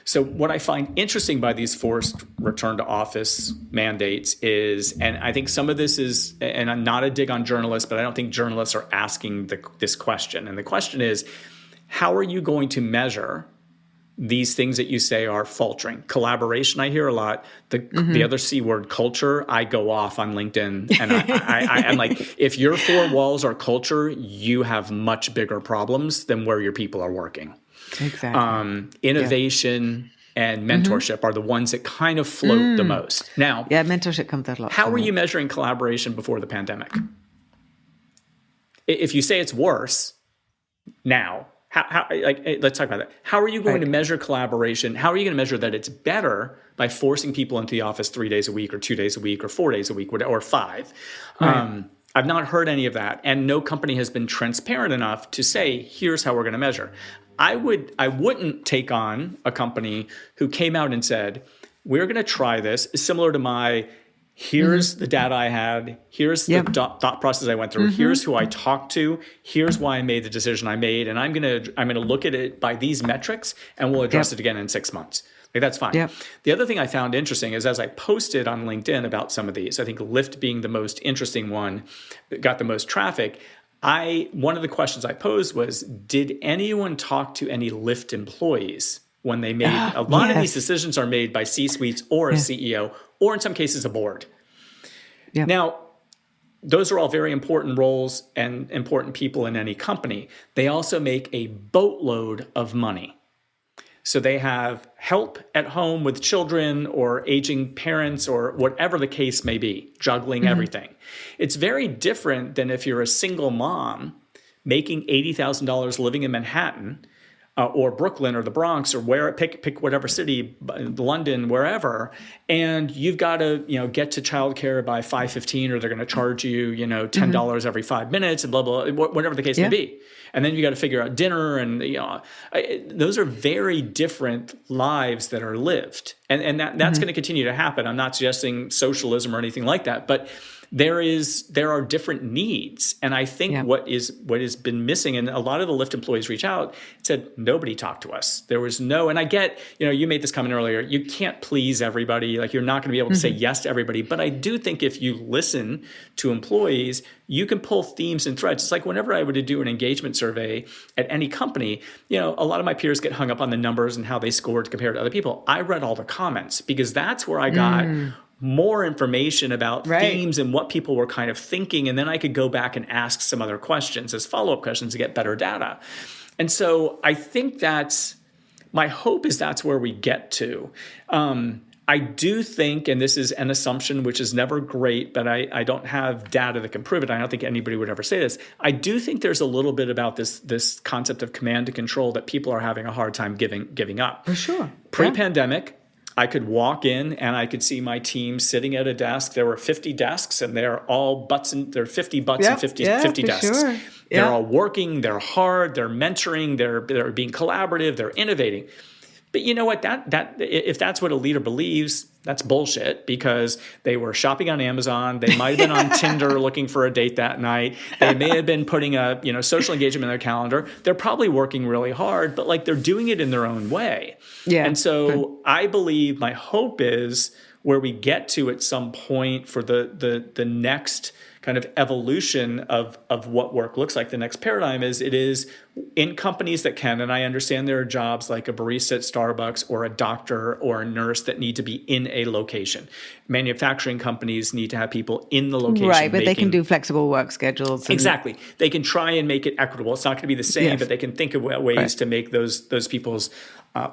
Speaker 3: So what I find interesting by these forced return to office mandates is, and I think some of this is, and I'm not a dig on journalists, but I don't think journalists are asking this question. And the question is, how are you going to measure these things that you say are faltering? Collaboration, I hear a lot. The other C word, culture, I go off on LinkedIn. And I'm like, if your 4 walls are culture, you have much bigger problems than where your people are working.
Speaker 2: Exactly.
Speaker 3: Innovation and mentorship are the ones that kind of float the most. Now,
Speaker 2: mentorship comes out a lot.
Speaker 3: How were you measuring collaboration before the pandemic? If you say it's worse now, let's talk about that. How are you going to measure collaboration? How are you going to measure that it's better by forcing people into the office 3 days a week or 2 days a week or 4 days a week or 5? Right. I've not heard any of that. And no company has been transparent enough to say, here's how we're going to measure. I wouldn't take on a company who came out and said, we're going to try this. It's similar to here's the data I had. Here's the thought process I went through. Here's who I talked to. Here's why I made the decision I made. And I'm going to look at it by these metrics, and we'll address it again in 6 months. Like, that's fine.
Speaker 2: Yep.
Speaker 3: The other thing I found interesting is, as I posted on LinkedIn about some of these, I think Lyft being the most interesting one that got the most traffic, one of the questions I posed was, did anyone talk to any Lyft employees when they made, a lot of these decisions are made by C-suites or a CEO, or in some cases a board.
Speaker 2: Yep.
Speaker 3: Now, those are all very important roles and important people in any company. They also make a boatload of money. So they have help at home with children or aging parents or whatever the case may be, juggling everything. It's very different than if you're a single mom making $80,000 living in Manhattan or Brooklyn or the Bronx or pick whatever city, London, wherever, and you've got to get to childcare by 5:15, or they're going to charge you $10 every 5 minutes, and blah blah, whatever the case may be. And then you got to figure out dinner, and those are very different lives that are lived, and that's going to continue to happen. I'm not suggesting socialism or anything like that, but there are different needs. And I think what has been missing, and a lot of the Lyft employees reach out and said, nobody talked to us. There was and I get, you made this comment earlier, you can't please everybody. Like, you're not going to be able to say yes to everybody. But I do think if you listen to employees, you can pull themes and threads. It's like whenever I would do an engagement survey at any company, a lot of my peers get hung up on the numbers and how they scored compared to other people. I read all the comments, because that's where I got more information about themes and what people were kind of thinking. And then I could go back and ask some other questions as follow-up questions to get better data. And so I think my hope is that's where we get to. I do think, and this is an assumption which is never great, but I don't have data that can prove it. I don't think anybody would ever say this. I do think there's a little bit about this concept of command and control that people are having a hard time giving up.
Speaker 2: For sure.
Speaker 3: Pre-pandemic, I could walk in and I could see my team sitting at a desk. There were 50 desks, and they're all there are 50 butts and 50 desks.
Speaker 2: Sure.
Speaker 3: They're all working, they're hard, they're mentoring, they're being collaborative, they're innovating. But you know what? That if that's what a leader believes, that's bullshit, because they were shopping on Amazon. They might have been on Tinder looking for a date that night. They may have been putting a social engagement in their calendar. They're probably working really hard, but they're doing it in their own way. Yeah. And so I believe, my hope is, where we get to at some point for the next kind of evolution of what work looks like, the next paradigm is in companies that can, and I understand there are jobs like a barista at Starbucks or a doctor or a nurse that need to be in a location. Manufacturing companies need to have people in the location.
Speaker 2: Right, but they can do flexible work schedules.
Speaker 3: Exactly. They can try and make it equitable. It's not going to be the same, but they can think of ways to make those people's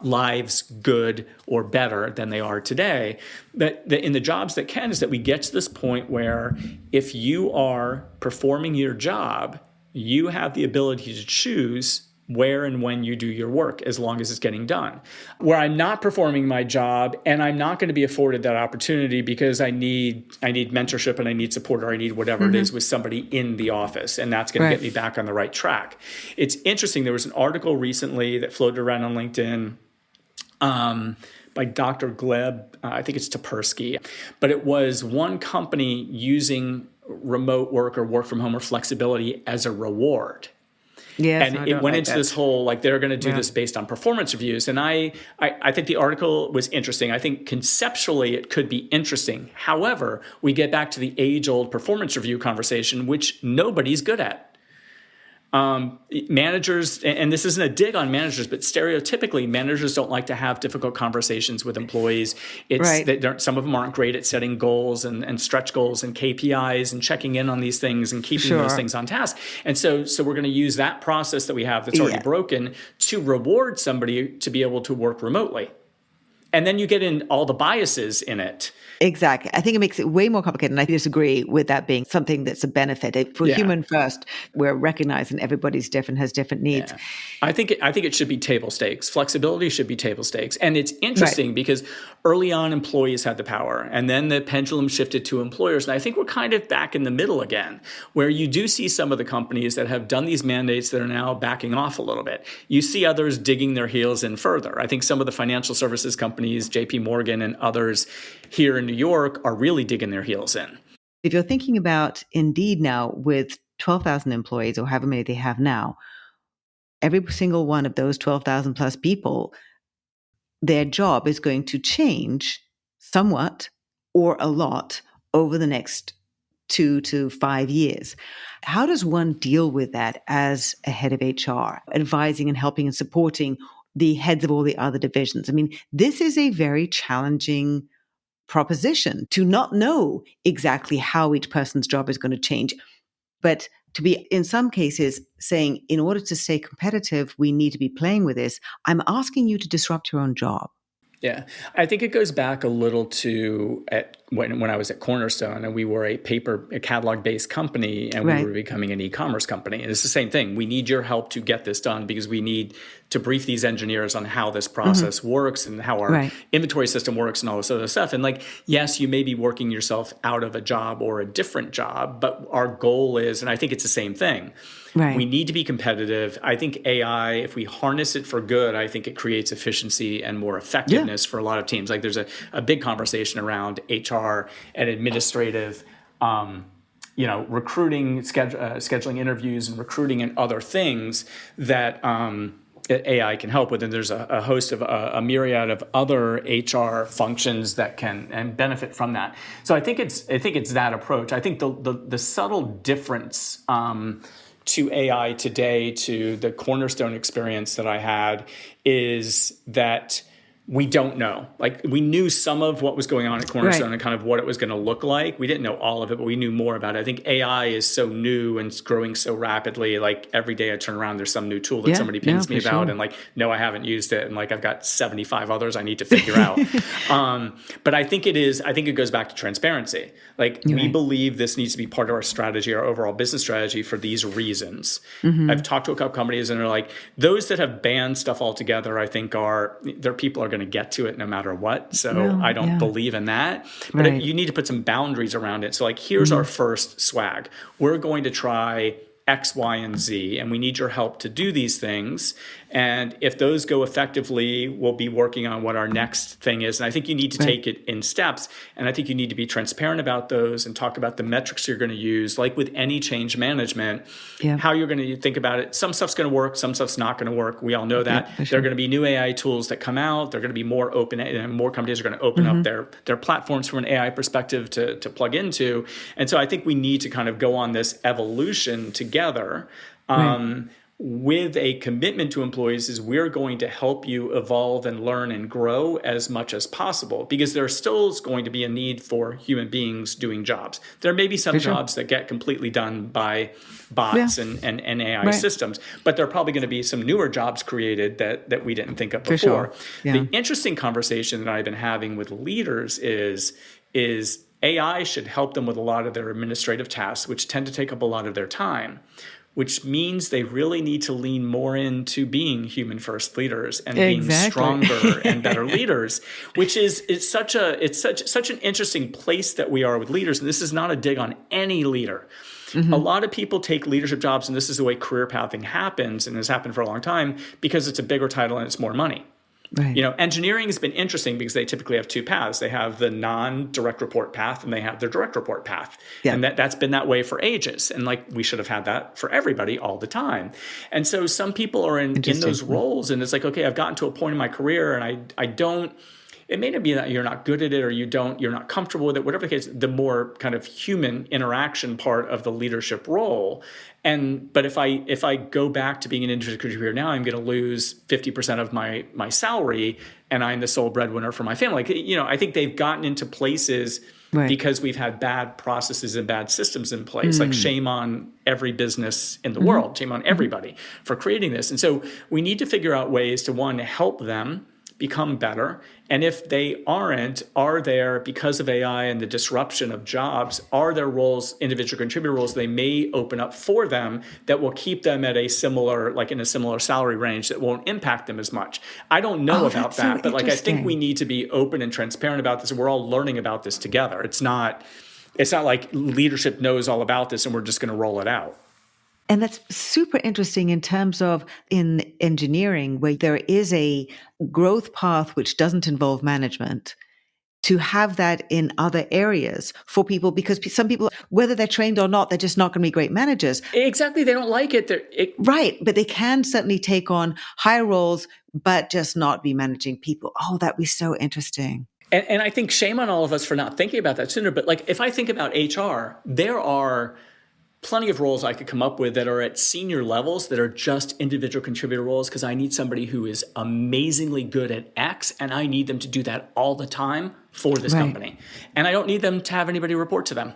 Speaker 3: lives good or better than they are today. But in the jobs that can, is that we get to this point where if you are performing your job, you have the ability to choose where and when you do your work, as long as it's getting done. Where I'm not performing my job and I'm not going to be afforded that opportunity because I need mentorship and I need support, or I need whatever it is with somebody in the office, and that's going to get me back on the right track. It's interesting. There was an article recently that floated around on LinkedIn by Dr. Gleb, I think it's Tapersky, but it was one company using remote work or work from home or flexibility as a reward. Yes, and it went into this whole, they're going to do this based on performance reviews. And I think the article was interesting. I think conceptually it could be interesting. However, we get back to the age-old performance review conversation, which nobody's good at. Managers, and this isn't a dig on managers, but stereotypically managers don't like to have difficult conversations with employees. It's some of them aren't great at setting goals and stretch goals and KPIs and checking in on these things and keeping those things on task. And so we're going to use that process that we have that's already broken to reward somebody to be able to work remotely. And then you get in all the biases in it.
Speaker 2: Exactly. I think it makes it way more complicated. And I disagree with that being something that's a benefit. For human first, we're recognizing everybody's different, has different needs.
Speaker 3: Yeah. I think it should be table stakes. Flexibility should be table stakes. And it's interesting because early on employees had the power, and then the pendulum shifted to employers. And I think we're kind of back in the middle again, where you do see some of the companies that have done these mandates that are now backing off a little bit. You see others digging their heels in further. I think some of the financial services companies, JP Morgan and others here in New York, are really digging their heels in.
Speaker 2: If you're thinking about Indeed now with 12,000 employees or however many they have now, every single one of those 12,000 plus people their job is going to change somewhat or a lot over the next 2 to 5 years. How does one deal with that as a head of HR, advising and helping and supporting the heads of all the other divisions? I mean, this is a very challenging proposition to not know exactly how each person's job is going to change, but to be, in some cases, saying, in order to stay competitive, we need to be playing with this. I'm asking you to disrupt your own job.
Speaker 3: Yeah, I think it goes back a little to when I was at Cornerstone, and we were a catalog-based company, and we were becoming an e-commerce company. And it's the same thing. We need your help to get this done because we need to brief these engineers on how this process works and how our inventory system works and all this other stuff. And like, yes, you may be working yourself out of a job or a different job, but our goal is, and I think it's the same thing, we need to be competitive. I think AI, if we harness it for good, I think it creates efficiency and more effectiveness for a lot of teams. Like there's a big conversation around HR and administrative, recruiting, scheduling interviews and recruiting and other things that AI can help with. And there's a host of a myriad of other HR functions that can and benefit from that. So I think it's that approach. I think the subtle difference to AI today to the Cornerstone experience that I had is that we don't know. Like we knew some of what was going on at Cornerstone and kind of what it was going to look like. We didn't know all of it, but we knew more about it. I think AI is so new and it's growing so rapidly. Like every day I turn around, there's some new tool that somebody pings me about and like, no, I haven't used it. And like, I've got 75 others I need to figure out. But I think it goes back to transparency. Like we believe this needs to be part of our strategy, our overall business strategy for these reasons. I've talked to a couple companies and they're like, those that have banned stuff altogether, I think their people are going to get to it no matter what. So I don't believe in that. But you need to put some boundaries around it. So like, here's our first swag. We're going to try X, Y, and Z, and we need your help to do these things. And if those go effectively, we'll be working on what our next thing is. And I think you need to take it in steps. And I think you need to be transparent about those and talk about the metrics you're going to use, like with any change management, how you're going to think about it. Some stuff's going to work, some stuff's not going to work. We all know that. There are going to be new AI tools that come out. They're going to be more open, and more companies are going to open up their platforms from an AI perspective to plug into. And so I think we need to kind of go on this evolution together. With a commitment to employees is we're going to help you evolve and learn and grow as much as possible, because there still is going to be a need for human beings doing jobs. There may be some jobs that get completely done by bots and AI systems, but there are probably going to be some newer jobs created that we didn't think of before. The interesting conversation that I've been having with leaders is AI should help them with a lot of their administrative tasks, which tend to take up a lot of their time, which means they really need to lean more into being human first leaders and being stronger and better leaders, which is such an interesting place that we are with leaders. And this is not a dig on any leader. A lot of people take leadership jobs, and this is the way career pathing happens and has happened for a long time, because it's a bigger title and it's more money. Engineering has been interesting because they typically have two paths. They have the non-direct report path and they have their direct report path. And that's been that way for ages. And like, we should have had that for everybody all the time. And so some people are in those roles, and it's like, okay, I've gotten to a point in my career and I don't, it may not be that you're not good at it or you're not comfortable with it, whatever the case, the more kind of human interaction part of the leadership role. But if I go back to being an individual contributor now, I'm going to lose 50% of my salary, and I'm the sole breadwinner for my family. Like, I think they've gotten into places because we've had bad processes and bad systems in place. Like, shame on every business in the world, shame on everybody for creating this. And so we need to figure out ways to, one, help them become better. And if they aren't, are there, because of AI and the disruption of jobs, are there roles, individual contributor roles, they may open up for them that will keep them at a similar, like in a similar salary range that won't impact them as much. I don't know about that, but like, I think we need to be open and transparent about this. And we're all learning about this together. It's not like leadership knows all about this and we're just going to roll it out.
Speaker 2: And that's super interesting in terms of in engineering, where there is a growth path which doesn't involve management, to have that in other areas for people, because some people, whether they're trained or not, they're just not going to be great managers.
Speaker 3: Exactly. They don't like it.
Speaker 2: Right. But they can certainly take on higher roles, but just not be managing people. Oh, that'd be so interesting.
Speaker 3: And I think shame on all of us for not thinking about that sooner. But like, if I think about HR, there are plenty of roles I could come up with that are at senior levels that are just individual contributor roles because I need somebody who is amazingly good at X and I need them to do that all the time for this company. And I don't need them to have anybody report to them.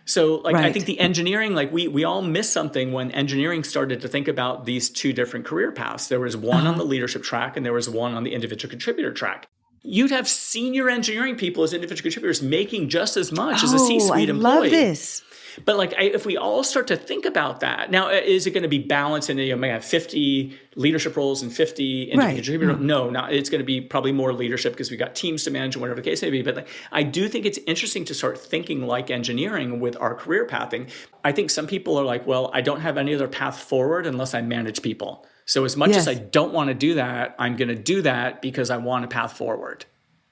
Speaker 3: So like, I think the engineering, like we all missed something when engineering started to think about these two different career paths. There was one on the leadership track and there was one on the individual contributor track. You'd have senior engineering people as individual contributors making just as much as a C-suite employee.
Speaker 2: I love this.
Speaker 3: But like, if we all start to think about that, now, is it going to be balanced and you may have 50 leadership roles and 50 individual contributors? No, it's going to be probably more leadership because we've got teams to manage and whatever the case may be. But like, I do think it's interesting to start thinking like engineering with our career pathing. I think some people are like, well, I don't have any other path forward unless I manage people. So as much as I don't want to do that, I'm going to do that because I want a path forward.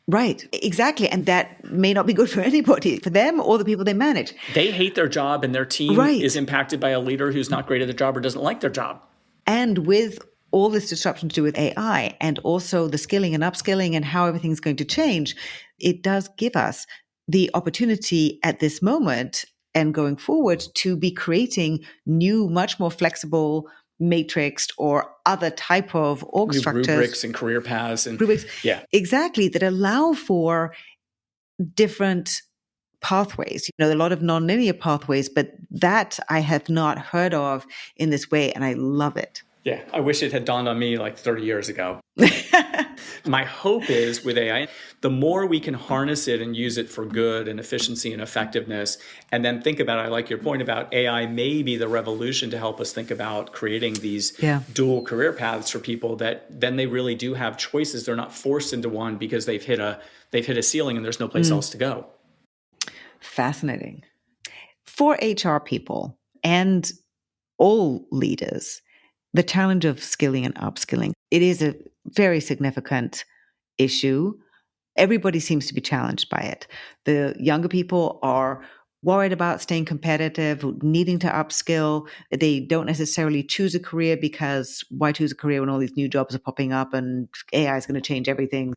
Speaker 2: Right, exactly. And that may not be good for anybody, for them or the people they manage.
Speaker 3: They hate their job and their team is impacted by a leader who's not great at their job or doesn't like their job.
Speaker 2: And with all this disruption to do with AI and also the skilling and upskilling and how everything's going to change, it does give us the opportunity at this moment and going forward to be creating new, much more flexible matrixed or other type of org structures.
Speaker 3: Rubrics and career paths. And
Speaker 2: rubrics. Yeah. Exactly. That allow for different pathways. You know, a lot of nonlinear pathways, but that I have not heard of in this way. And I love it.
Speaker 3: Yeah. I wish it had dawned on me like 30 years ago. My hope is with AI, the more we can harness it and use it for good and efficiency and effectiveness, and then think about, I like your point about AI may be the revolution to help us think about creating these dual career paths for people that then they really do have choices. They're not forced into one because they've hit a ceiling and there's no place else to go.
Speaker 2: Fascinating. For HR people and all leaders, the challenge of skilling and upskilling, it is a very significant issue. Everybody seems to be challenged by it. The younger people are worried about staying competitive, needing to upskill. They don't necessarily choose a career because why choose a career when all these new jobs are popping up and AI is going to change everything?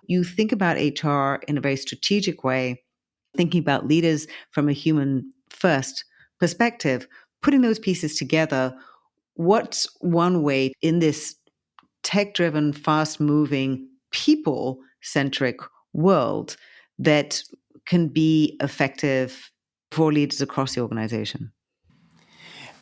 Speaker 2: You think about HR in a very strategic way, thinking about leaders from a human first perspective, putting those pieces together. What's one way in this tech-driven, fast-moving, people-centric world that can be effective for leaders across the organization?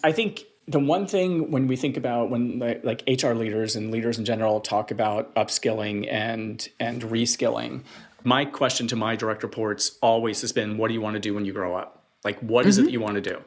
Speaker 3: I think the one thing when we think about when like HR leaders and leaders in general talk about upskilling and reskilling, my question to my direct reports always has been, what do you want to do when you grow up? Like, what is it that you want to do?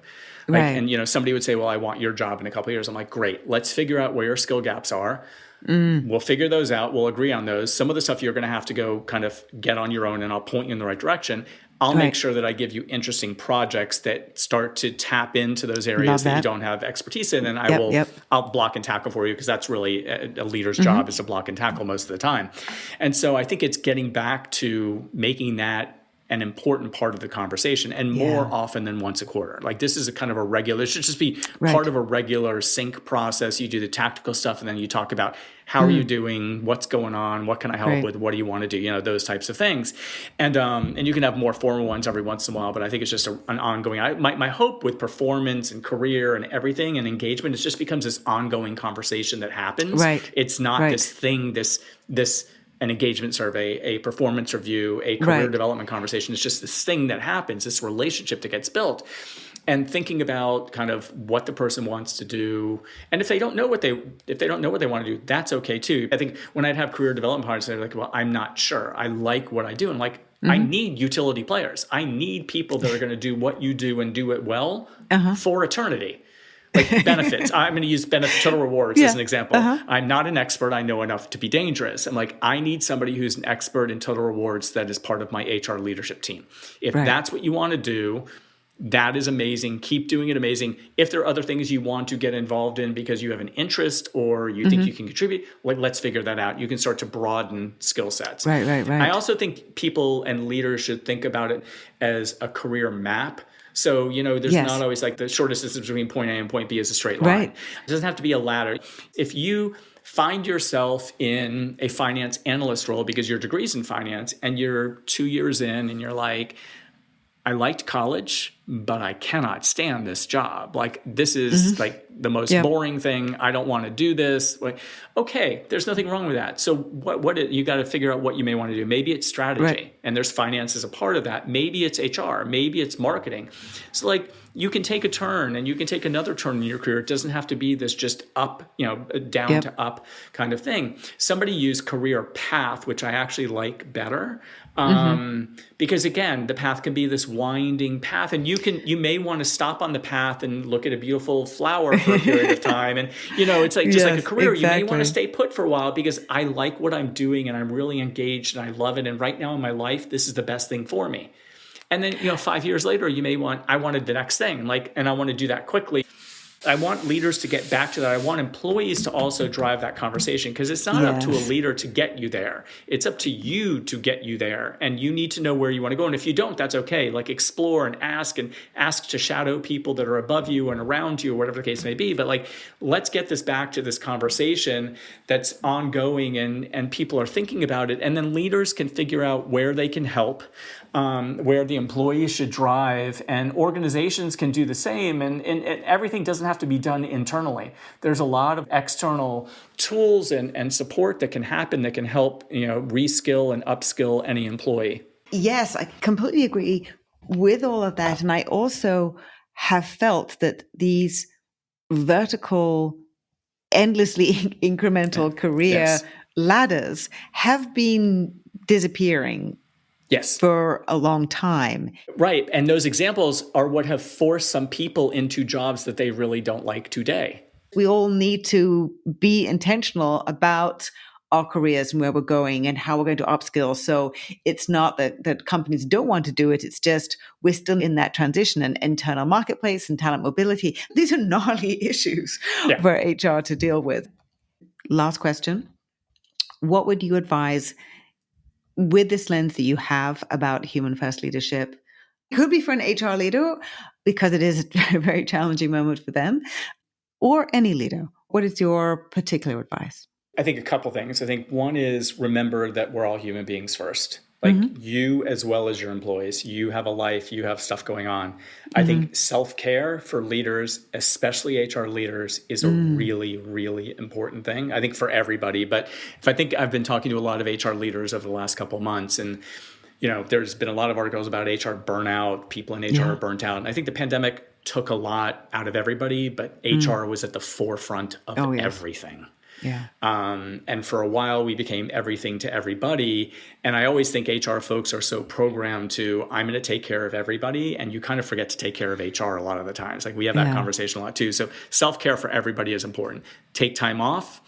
Speaker 3: Like, and, you know, somebody would say, well, I want your job in a couple of years. I'm like, great, let's figure out where your skill gaps are. We'll figure those out. We'll agree on those. Some of the stuff you're going to have to go kind of get on your own and I'll point you in the right direction. I'll make sure that I give you interesting projects that start to tap into those areas that you don't have expertise in. And I'll block and tackle for you because that's really a leader's job is to block and tackle most of the time. And so I think it's getting back to making that an important part of the conversation and more often than once a quarter. Like this is a kind of a regular, it should just be part of a regular sync process. You do the tactical stuff and then you talk about how are you doing, what's going on, what can I help with, what do you want to do, you know, those types of things. And you can have more formal ones every once in a while, but I think it's just an ongoing, my hope with performance and career and everything and engagement, it just becomes this ongoing conversation that happens. It's not this thing, this an engagement survey, a performance review, a career development conversation. It's just this thing that happens, this relationship that gets built. And thinking about kind of what the person wants to do. And if they don't know what they want to do, that's okay too. I think when I'd have career development partners, they're like, well, I'm not sure. I like what I do. And like, I need utility players. I need people that are going to do what you do and do it well for eternity. Like benefits. I'm going to use total rewards as an example. I'm not an expert. I know enough to be dangerous. I'm like, I need somebody who's an expert in total rewards that is part of my HR leadership team. If that's what you want to do, that is amazing. Keep doing it amazing. If there are other things you want to get involved in because you have an interest or you think you can contribute, like, let's figure that out. You can start to broaden skill sets. Right. I also think people and leaders should think about it as a career map. So, you know, there's not always like the shortest distance between point A and point B is a straight line. It doesn't have to be a ladder. If you find yourself in a finance analyst role because your degree's in finance and you're 2 years in and you're like, I liked college, but I cannot stand this job. Like, this is like the most boring thing. I don't want to do this. Like, okay, there's nothing wrong with that. So you got to figure out what you may want to do. Maybe it's strategy, and there's finance as a part of that. Maybe it's HR. Maybe it's marketing. So like, you can take a turn and you can take another turn in your career. It doesn't have to be this just up, down to up kind of thing. Somebody used career path, which I actually like better. Because again, the path can be this winding path, and you may want to stop on the path and look at a beautiful flower for a period of time. And, it's like, just like a career, you may want to stay put for a while because I like what I'm doing and I'm really engaged and I love it. And right now in my life, this is the best thing for me. And then, 5 years later, you may I wanted the next thing, and I want to do that quickly. I want leaders to get back to that. I want employees to also drive that conversation, because it's not up to a leader to get you there. It's up to you to get you there. And you need to know where you want to go. And if you don't, that's okay. Like, explore and ask to shadow people that are above you and around you, or whatever the case may be. But like, let's get this back to this conversation that's ongoing and people are thinking about it. And then leaders can figure out where they can help, where the employees should drive, and organizations can do the same. And everything doesn't have to be done internally. There's a lot of external tools and support that can happen that can help, reskill and upskill any employee.
Speaker 2: Yes, I completely agree with all of that. And I also have felt that these vertical, endlessly incremental career ladders have been disappearing.
Speaker 3: Yes.
Speaker 2: For a long time.
Speaker 3: Right. And those examples are what have forced some people into jobs that they really don't like today.
Speaker 2: We all need to be intentional about our careers and where we're going and how we're going to upskill. So it's not that companies don't want to do it. It's just we're still in that transition, and internal marketplace and talent mobility. These are gnarly issues for HR to deal with. Last question. What would you advise, with this lens that you have about human first leadership? It could be for an HR leader, because it is a very challenging moment for them, or any leader. What is your particular advice?
Speaker 3: I think a couple things. I think one is, remember that we're all human beings first. Like, you, as well as your employees, you have a life, you have stuff going on. I think self-care for leaders, especially HR leaders, is a really, really important thing. I think for everybody. But I've been talking to a lot of HR leaders over the last couple of months, and there's been a lot of articles about HR burnout, people in HR are burnt out. And I think the pandemic took a lot out of everybody, but HR was at the forefront of everything.
Speaker 2: Yeah.
Speaker 3: And for a while, we became everything to everybody. And I always think HR folks are so programmed to, I'm going to take care of everybody. And you kind of forget to take care of HR a lot of the times. Like, we have that conversation a lot too. So self-care for everybody is important. Take time off,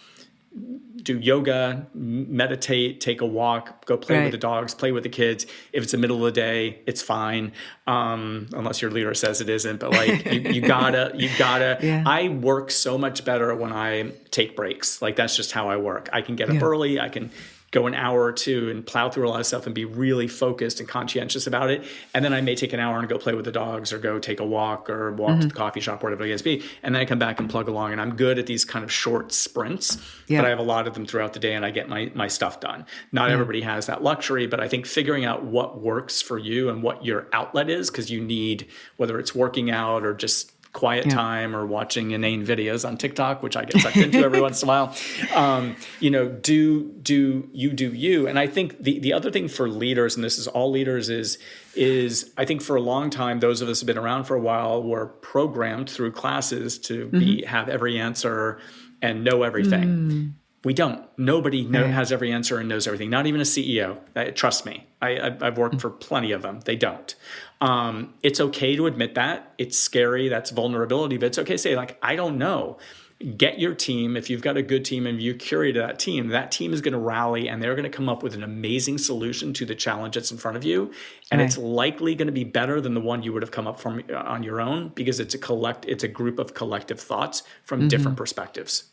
Speaker 3: do yoga, meditate, take a walk, go play with the dogs, play with the kids. If it's the middle of the day, it's fine. Unless your leader says it isn't, but like, you gotta, I work so much better when I take breaks. Like, that's just how I work. I can get up early. I can go an hour or two and plow through a lot of stuff and be really focused and conscientious about it. And then I may take an hour and go play with the dogs, or go take a walk, or walk to the coffee shop, whatever it is be. And then I come back and plug along. And I'm good at these kind of short sprints, but I have a lot of them throughout the day, and I get my stuff done. Not everybody has that luxury, but I think figuring out what works for you and what your outlet is, because you need, whether it's working out or just quiet time or watching inane videos on TikTok, which I get sucked into every once in a while. Do you. And I think the other thing for leaders, and this is all leaders, is I think for a long time, those of us who have been around for a while were programmed through classes to have every answer and know everything. We don't. Nobody has every answer and knows everything. Not even a CEO. Trust me. I've worked for plenty of them. They don't. It's okay to admit that. It's scary. That's vulnerability. But it's okay to say, like, I don't know. Get your team. If you've got a good team and you curate that team is going to rally, and they're going to come up with an amazing solution to the challenge that's in front of you. And it's likely going to be better than the one you would have come up from on your own, because it's a group of collective thoughts from different perspectives.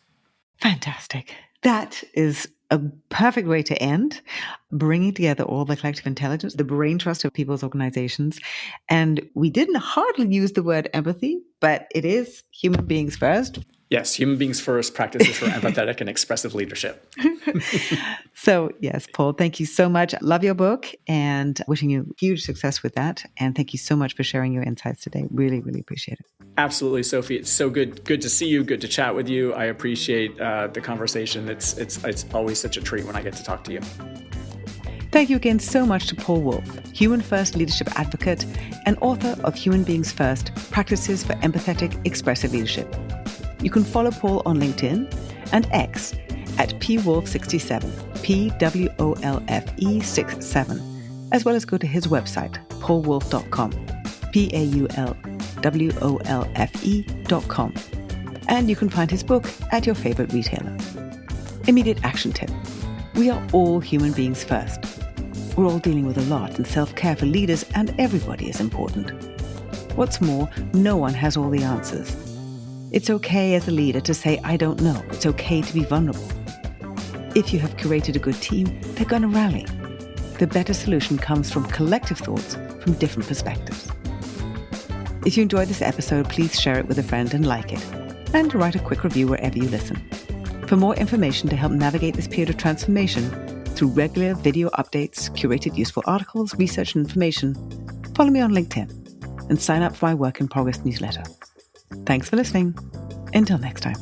Speaker 2: Fantastic. That is a perfect way to end, bringing together all the collective intelligence, the brain trust of people's organizations. And we didn't hardly use the word empathy, but it is human beings first.
Speaker 3: Yes, Human Beings First, Practices for Empathetic and Expressive Leadership.
Speaker 2: So, yes, Paul, thank you so much. Love your book and wishing you huge success with that. And thank you so much for sharing your insights today. Really, really appreciate it.
Speaker 3: Absolutely, Sophie. It's so good to see you, good to chat with you. I appreciate the conversation. It's always such a treat when I get to talk to you.
Speaker 2: Thank you again so much to Paul Wolfe, Human First Leadership Advocate and author of Human Beings First, Practices for Empathetic Expressive Leadership. You can follow Paul on LinkedIn and X at pwolfe67, PWOLFE67, as well as go to his website, paulwolfe.com, PAULWOLFE.com. And you can find his book at your favorite retailer. Immediate action tip. We are all human beings first. We're all dealing with a lot, and self-care for leaders and everybody is important. What's more, no one has all the answers. It's okay as a leader to say, I don't know. It's okay to be vulnerable. If you have curated a good team, they're going to rally. The better solution comes from collective thoughts from different perspectives. If you enjoyed this episode, please share it with a friend and like it. And write a quick review wherever you listen. For more information to help navigate this period of transformation through regular video updates, curated useful articles, research and information, follow me on LinkedIn and sign up for my Work in Progress newsletter. Thanks for listening. Until next time.